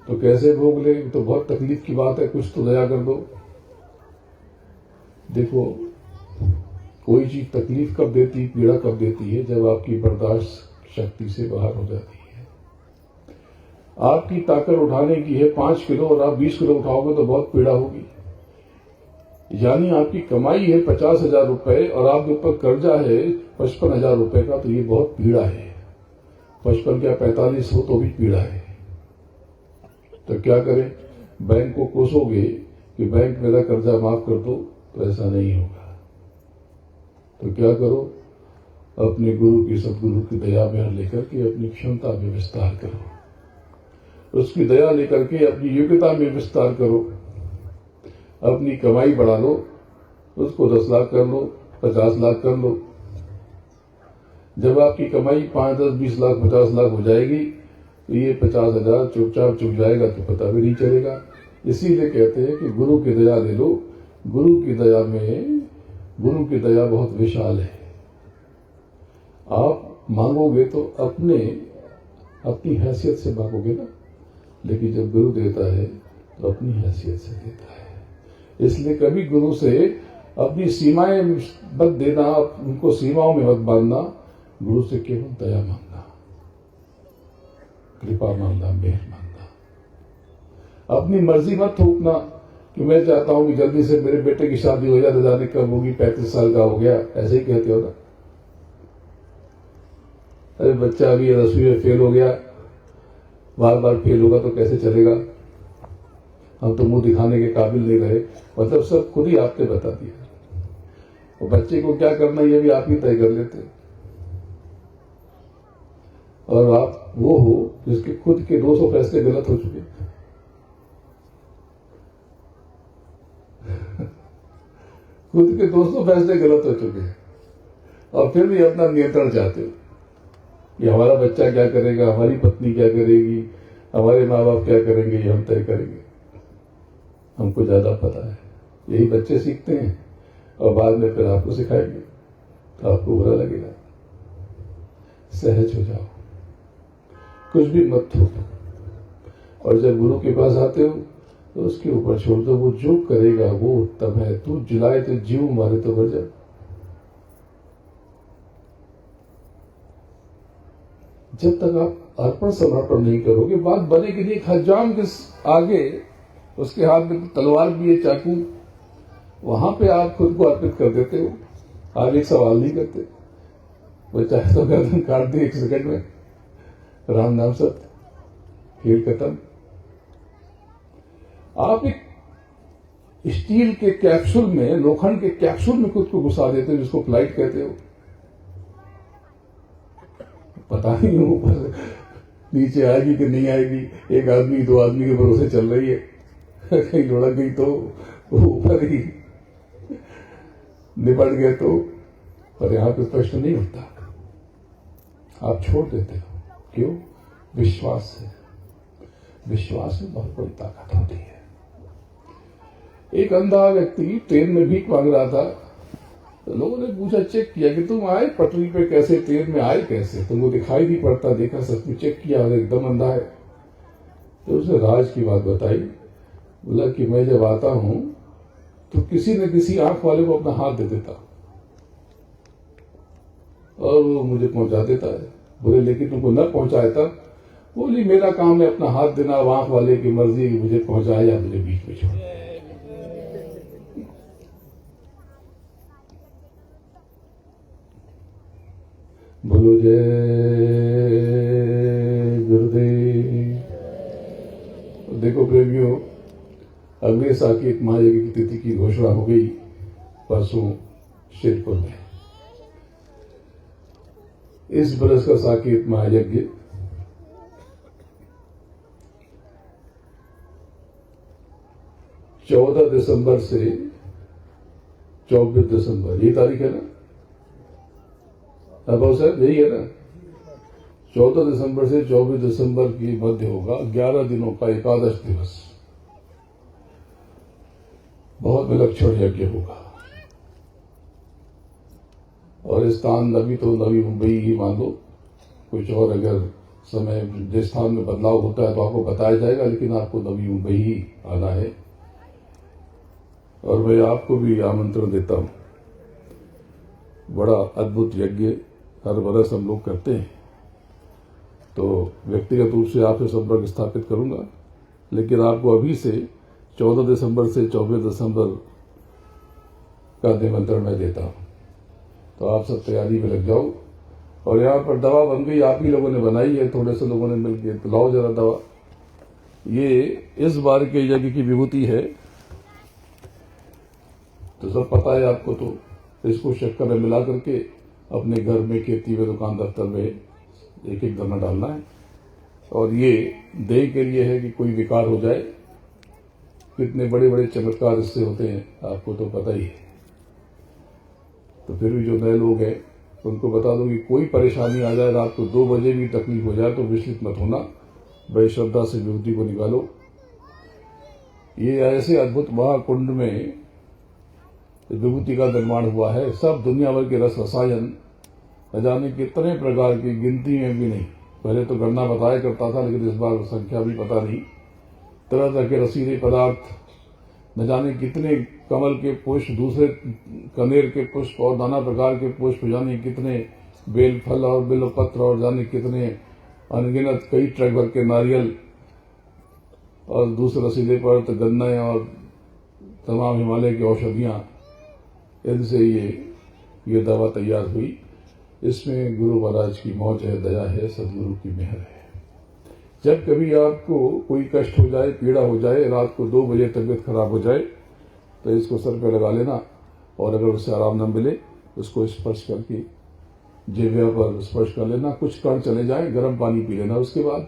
तो कैसे भोग ले? तो बहुत तकलीफ की बात है, कुछ तो दया कर दो। देखो, कोई चीज तकलीफ कब देती, पीड़ा कब देती है? जब आपकी बर्दाश्त शक्ति से बाहर हो जाती है। आपकी ताकत उठाने की है 5 किलो और आप 20 किलो उठाओगे तो बहुत पीड़ा होगी। यानी आपकी कमाई है 50,000 रुपए और आपके ऊपर कर्जा है 55,000 रुपए का, तो ये बहुत पीड़ा है। 55 क्या 45 हो तो भी पीड़ा है। तो क्या करें? बैंक को कोसोगे कि बैंक मेरा कर्जा माफ कर दो, तो ऐसा नहीं होगा। तो क्या करो? अपने गुरु की, सदगुरु की दया में लेकर के अपनी क्षमता में विस्तार करो, उसकी दया लेकर के अपनी योग्यता में विस्तार करो, अपनी कमाई बढ़ा लो, उसको 10 लाख कर लो, 50 लाख कर लो। जब आपकी कमाई 5, 10, 20 लाख, 50 लाख हो जाएगी, तो ये 50,000 चुपचाप चुक जाएगा, तो पता भी नहीं चलेगा। इसीलिए कहते हैं कि गुरु की दया ले लो। गुरु की दया में, गुरु की दया बहुत विशाल है। आप मांगोगे तो अपनी हैसियत से मांगोगे ना, लेकिन जब गुरु देता है तो अपनी हैसियत से देता है। इसलिए कभी गुरु से अपनी सीमाएं मत देना, उनको सीमाओं में मत बांधना। गुरु से केवल दया मांगना, कृपा मांगना, मेहर मांगना। अपनी मर्जी मत थोपना कि मैं चाहता हूं कि जल्दी से मेरे बेटे की शादी हो जाए, न जाने कब होगी, 35 साल का हो गया, ऐसे ही कहते हो ना। अरे बच्चा अभी 10वीं में फेल हो गया, बार बार फेल होगा तो कैसे चलेगा, हम तो मुंह दिखाने के काबिल नहीं रहे। मतलब सब खुद ही आपने बता दिया। और बच्चे को क्या करना ये भी आप ही तय कर लेते। और आप वो हो जिसके खुद के 200 फैसले गलत हो चुके। खुद के 200 फैसले गलत हो चुके हैं और फिर भी अपना नियंत्रण चाहते हो कि हमारा बच्चा क्या करेगा, हमारी पत्नी क्या करेगी, हमारे माँ बाप क्या करेंगे, ये हम तय करेंगे। हमको ज्यादा पता है। यही बच्चे सीखते हैं और बाद में फिर आपको सिखाएंगे तो आपको बुरा लगेगा। सहज हो जाओ, कुछ भी मत थोपो। और जब गुरु के पास आते हो तो उसके ऊपर छोड़ दो। वो जो करेगा वो उत्तम है। तू जिलाए तो जीव, मारे तो मर जा। जब तक आप अर्पण समर्पण नहीं करोगे, बात बनेगी नहीं। हजाम के आगे उसके हाथ में तलवार भी है, चाकू, वहां पे आप खुद को अर्पित कर देते हो। आप एक सवाल नहीं करते। वो चाहे तो गर्दन काट दे 1 सेकंड में, राम नाम सत्य, खेल खत्म। आप एक स्टील के कैप्सूल में, लोखंड के कैप्सूल में खुद को घुसा देते हो, जिसको फ्लाइट कहते हो। पता नहीं ऊपर नीचे आएगी कि नहीं आएगी। एक आदमी 2 आदमी के भरोसे चल रही है, कहीं लुढ़क गई तो ऊपर ही निपट गए तो। पर यहां पे प्रश्न नहीं उठता, आप छोड़ देते हो। क्यों? विश्वास से। विश्वास में बहुत बड़ी ताकत होती है। एक अंधा व्यक्ति ट्रेन में भीख मांग रहा था, तो लोगों ने पूछा, चेक किया कि तुम आए पटरी पे कैसे, ट्रेन में आए कैसे, तुमको दिखाई नहीं पड़ता, देखा सच में, चेक किया और एकदम अंधा है। तो उसने राज की बात बताई। बोला कि मैं जब आता हूं तो किसी न किसी आंख वाले को अपना हाथ दे देता और वो मुझे पहुंचा देता है। बोले लेकिन तुमको न पहुंचाए तब? बोली मेरा काम है अपना हाथ देना, आंख वाले की मर्जी मुझे पहुंचाए या मुझे बीच में छोड़। बोलो जय गुरुदेव। देखो प्रेमियों, अगले साकेत महायज्ञ की तिथि की घोषणा हो गई परसों शेरपुर में। इस बरस का साकेत महायज्ञ 14 दिसंबर से 24 दिसंबर, यही तारीख है ना? अब सर यही है ना? 14 दिसंबर से 24 दिसंबर की मध्य होगा 11 दिनों का एकादश दिवस। बहुत विलक्षण यज्ञ होगा। और स्थान नवी तो नवी मुंबई ही मान लो। कुछ और अगर समय जिस स्थान में बदलाव होता है तो आपको बताया जाएगा, लेकिन आपको नवी मुंबई ही आना है। और मैं आपको भी आमंत्रण देता हूं। बड़ा अद्भुत यज्ञ हर बरस हम लोग करते हैं, तो व्यक्तिगत रूप से आपसे संपर्क स्थापित करूंगा। लेकिन आपको अभी से 14 दिसंबर से 24 दिसंबर का निमंत्रण मैं देता हूं, तो आप सब तैयारी में लग जाओ। और यहाँ पर दवा बन गई, आप ही लोगों ने बनाई है, थोड़े से लोगों ने मिलकर, तो लाओ जरा दवा। ये इस बार के यज्ञ की विभूति है, तो सब पता है आपको। तो इसको शक्कर में मिला करके अपने घर में, खेती में, दुकान दफ्तर में एक एक दाना डालना है। और ये देह के लिए है कि कोई विकार हो जाए। कितने बड़े बड़े चमत्कार इससे होते हैं आपको तो पता ही है। तो फिर भी जो नए लोग हैं उनको बता दो कि कोई परेशानी आ जाए, रात को 2 बजे भी तकलीफ हो जाए तो विचलित मत होना, बड़ी श्रद्धा से विभूति को निकालो। ये ऐसे अद्भुत महाकुंड में विभूति का निर्माण हुआ है। सब दुनिया भर के रस रसायन, न जाने कितने प्रकार की, गिनती में भी नहीं। पहले तो गणना बताया करता था, लेकिन इस बार संख्या भी पता नहीं। तरह तरह के रसीले पदार्थ, न जाने कितने कमल के पुष्प, दूसरे कनेर के पुष्प और नाना प्रकार के पुष्प, जाने कितने बेल फल और बेल पत्र, और जाने कितने अनगिनत कई ट्रक भर के नारियल, और दूसरे रसीले पर तो गन्ने और तमाम हिमालय की औषधियाँ, इनसे ये दवा तैयार हुई। इसमें गुरु महाराज की मौज है, दया है, सदगुरु की मेहर है। जब कभी आपको कोई कष्ट हो जाए, पीड़ा हो जाए, रात को 2 बजे तबीयत खराब हो जाए, तो इसको सर पे लगा लेना, और अगर उससे आराम न मिले उसको स्पर्श करके जिह्वा पर स्पर्श कर लेना। कुछ कण चले जाए, गर्म पानी पी लेना उसके बाद।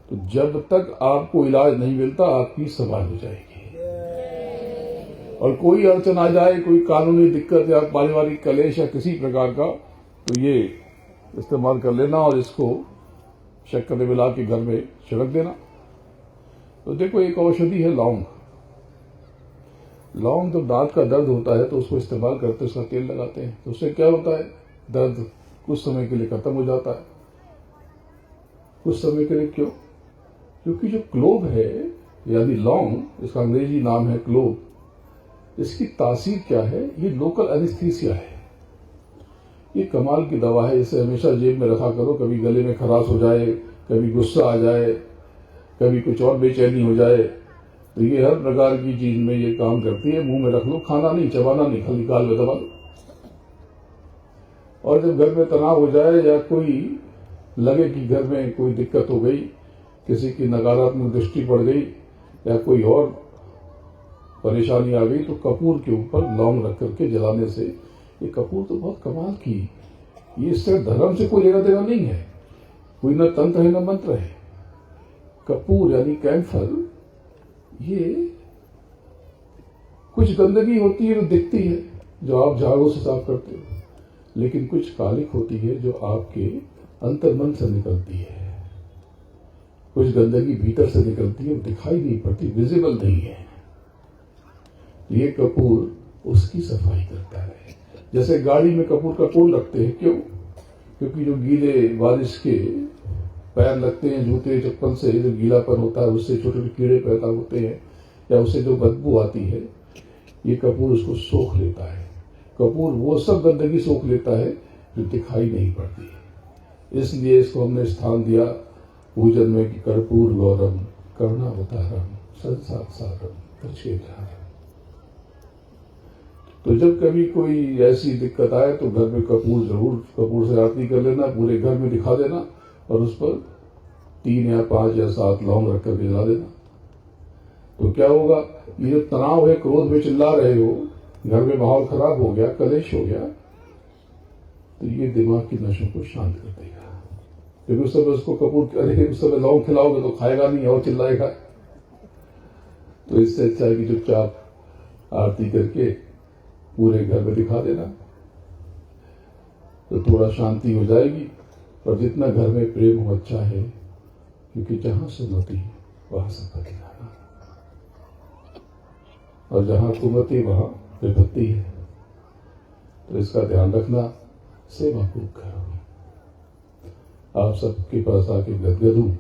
तो जब तक आपको इलाज नहीं मिलता आपकी सवाल हो जाएगी। और कोई अड़चन आ जाए, कोई कानूनी दिक्कत या पारिवारिक कलेश या किसी प्रकार का, तो ये इस्तेमाल कर लेना और इसको शक्कर में मिला के घर में छिड़क देना। तो देखो, एक औषधि है लौंग। लौंग जब दांत का दर्द होता है तो उसको इस्तेमाल करते, उसका तेल लगाते हैं, तो उससे क्या होता है, दर्द कुछ समय के लिए खत्म हो जाता है। कुछ समय के लिए क्यों? क्योंकि जो क्लोव है यानी लौंग, इसका अंग्रेजी नाम है क्लोव, इसकी तासीर क्या है, ये लोकल एनेस्थीसिया है। ये कमाल की दवा है। इसे हमेशा जेब में रखा करो। कभी गले में खराश हो जाए, कभी गुस्सा आ जाए, कभी कुछ और बेचैनी हो जाए, तो ये हर प्रकार की चीज में ये काम करती है। मुंह में रख लो, खाना नहीं, चबाना नहीं, खाली गाल में दबा लो। और जब घर में तनाव हो जाए या कोई लगे कि घर में कोई दिक्कत हो गई, किसी की नकारात्मक दृष्टि पड़ गई या कोई और परेशानी आ गई, तो कपूर के ऊपर लौंग रख करके जलाने से, ये कपूर तो बहुत कमाल की, ये सिर्फ धर्म से कोई लेना देना नहीं है, कोई न तंत्र है न मंत्र है। कपूर यानी कैम्फर, ये कुछ गंदगी होती है जो दिखती है, जो आप झाड़ू से साफ करते हो, लेकिन कुछ कालिक होती है जो आपके अंतर्मन से निकलती है। कुछ गंदगी भीतर से निकलती है, वो दिखाई नहीं पड़ती, विजिबल नहीं है। ये कपूर उसकी सफाई करता है। जैसे गाड़ी में कपूर का कोल रखते हैं, क्यों? क्योंकि जो गीले बारिश के पैर लगते हैं जूते चप्पल से, जो गीलापन होता है उससे छोटे छोटे कीड़े पैदा होते हैं, या उससे जो बदबू आती है, ये कपूर उसको सोख लेता है। कपूर वो सब गंदगी सोख लेता है जो दिखाई नहीं पड़ती है। इसलिए इसको हमने स्थान दिया पूजन में कि कर्पूर गौरम करुणावतारम संसारसारम तच्छेदारम। तो जब कभी कोई ऐसी दिक्कत आए तो घर में कपूर से आरती कर लेना, पूरे घर में दिखा देना, और उस पर 3 या 5 या 7 लौंग रख कर जला देना। तो क्या होगा, ये जो तनाव है, क्रोध में चिल्ला रहे हो, घर में माहौल खराब हो गया, कलेश हो गया, तो ये दिमाग की नशों को शांत कर देगा। क्योंकि उस समय उसको कपूर, अरे उस समय लौंग खिलाओगे तो खाएगा नहीं और चिल्लाएगा। तो इससे अच्छा है कि चुपचाप आरती करके पूरे घर में दिखा देना, तो थोड़ा शांति हो जाएगी। और जितना घर में प्रेम हो अच्छा है, क्योंकि जहां सुमति वहां संपत्ति लाना, और जहां कुमति वहां विपत्ति है। तो इसका ध्यान रखना, सेवा खूब करो। आप सबके पास आके गदगद हूं।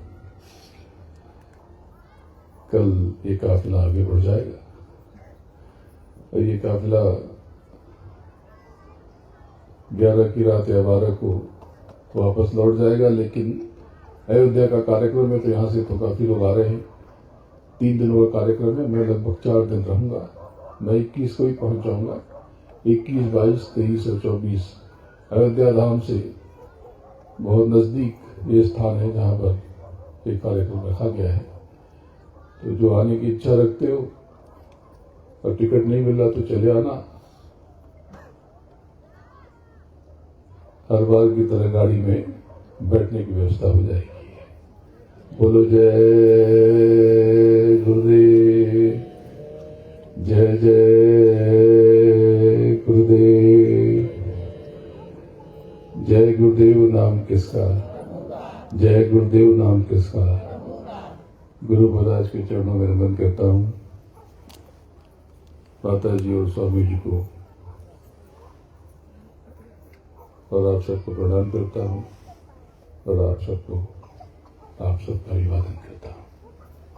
कल ये काफिला आगे बढ़ जाएगा, और ये काफिला 11 की रात या 12 को वापस लौट जाएगा। लेकिन अयोध्या का कार्यक्रम है, तो यहाँ से तो काफी लोग आ रहे हैं। 3 दिनों का कार्यक्रम है, मैं लगभग 4 दिन रहूंगा। मैं 21 को ही पहुंच जाऊंगा। 21, 22, 23 और 24 अयोध्या धाम से बहुत नजदीक ये स्थान है जहां पर एक कार्यक्रम रखा गया है। तो जो आने की इच्छा रखते हो और टिकट नहीं मिल रहा तो चले आना। हर बार की तरह गाड़ी में बैठने की व्यवस्था हो जाएगी। बोलो जय गुरुदेव, जय जय गुरुदेव। जय गुरुदेव नाम किसका, जय गुरुदेव नाम किसका। गुरु महाराज के चरणों में नमन करता हूँ। माता जी और स्वामी जी को और आप सबको प्रणाम करता हूँ, और आप सबका अभिवादन करता हूँ।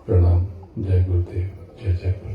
प्रणाम। जय गुरुदेव, जय जय गुरुदेव।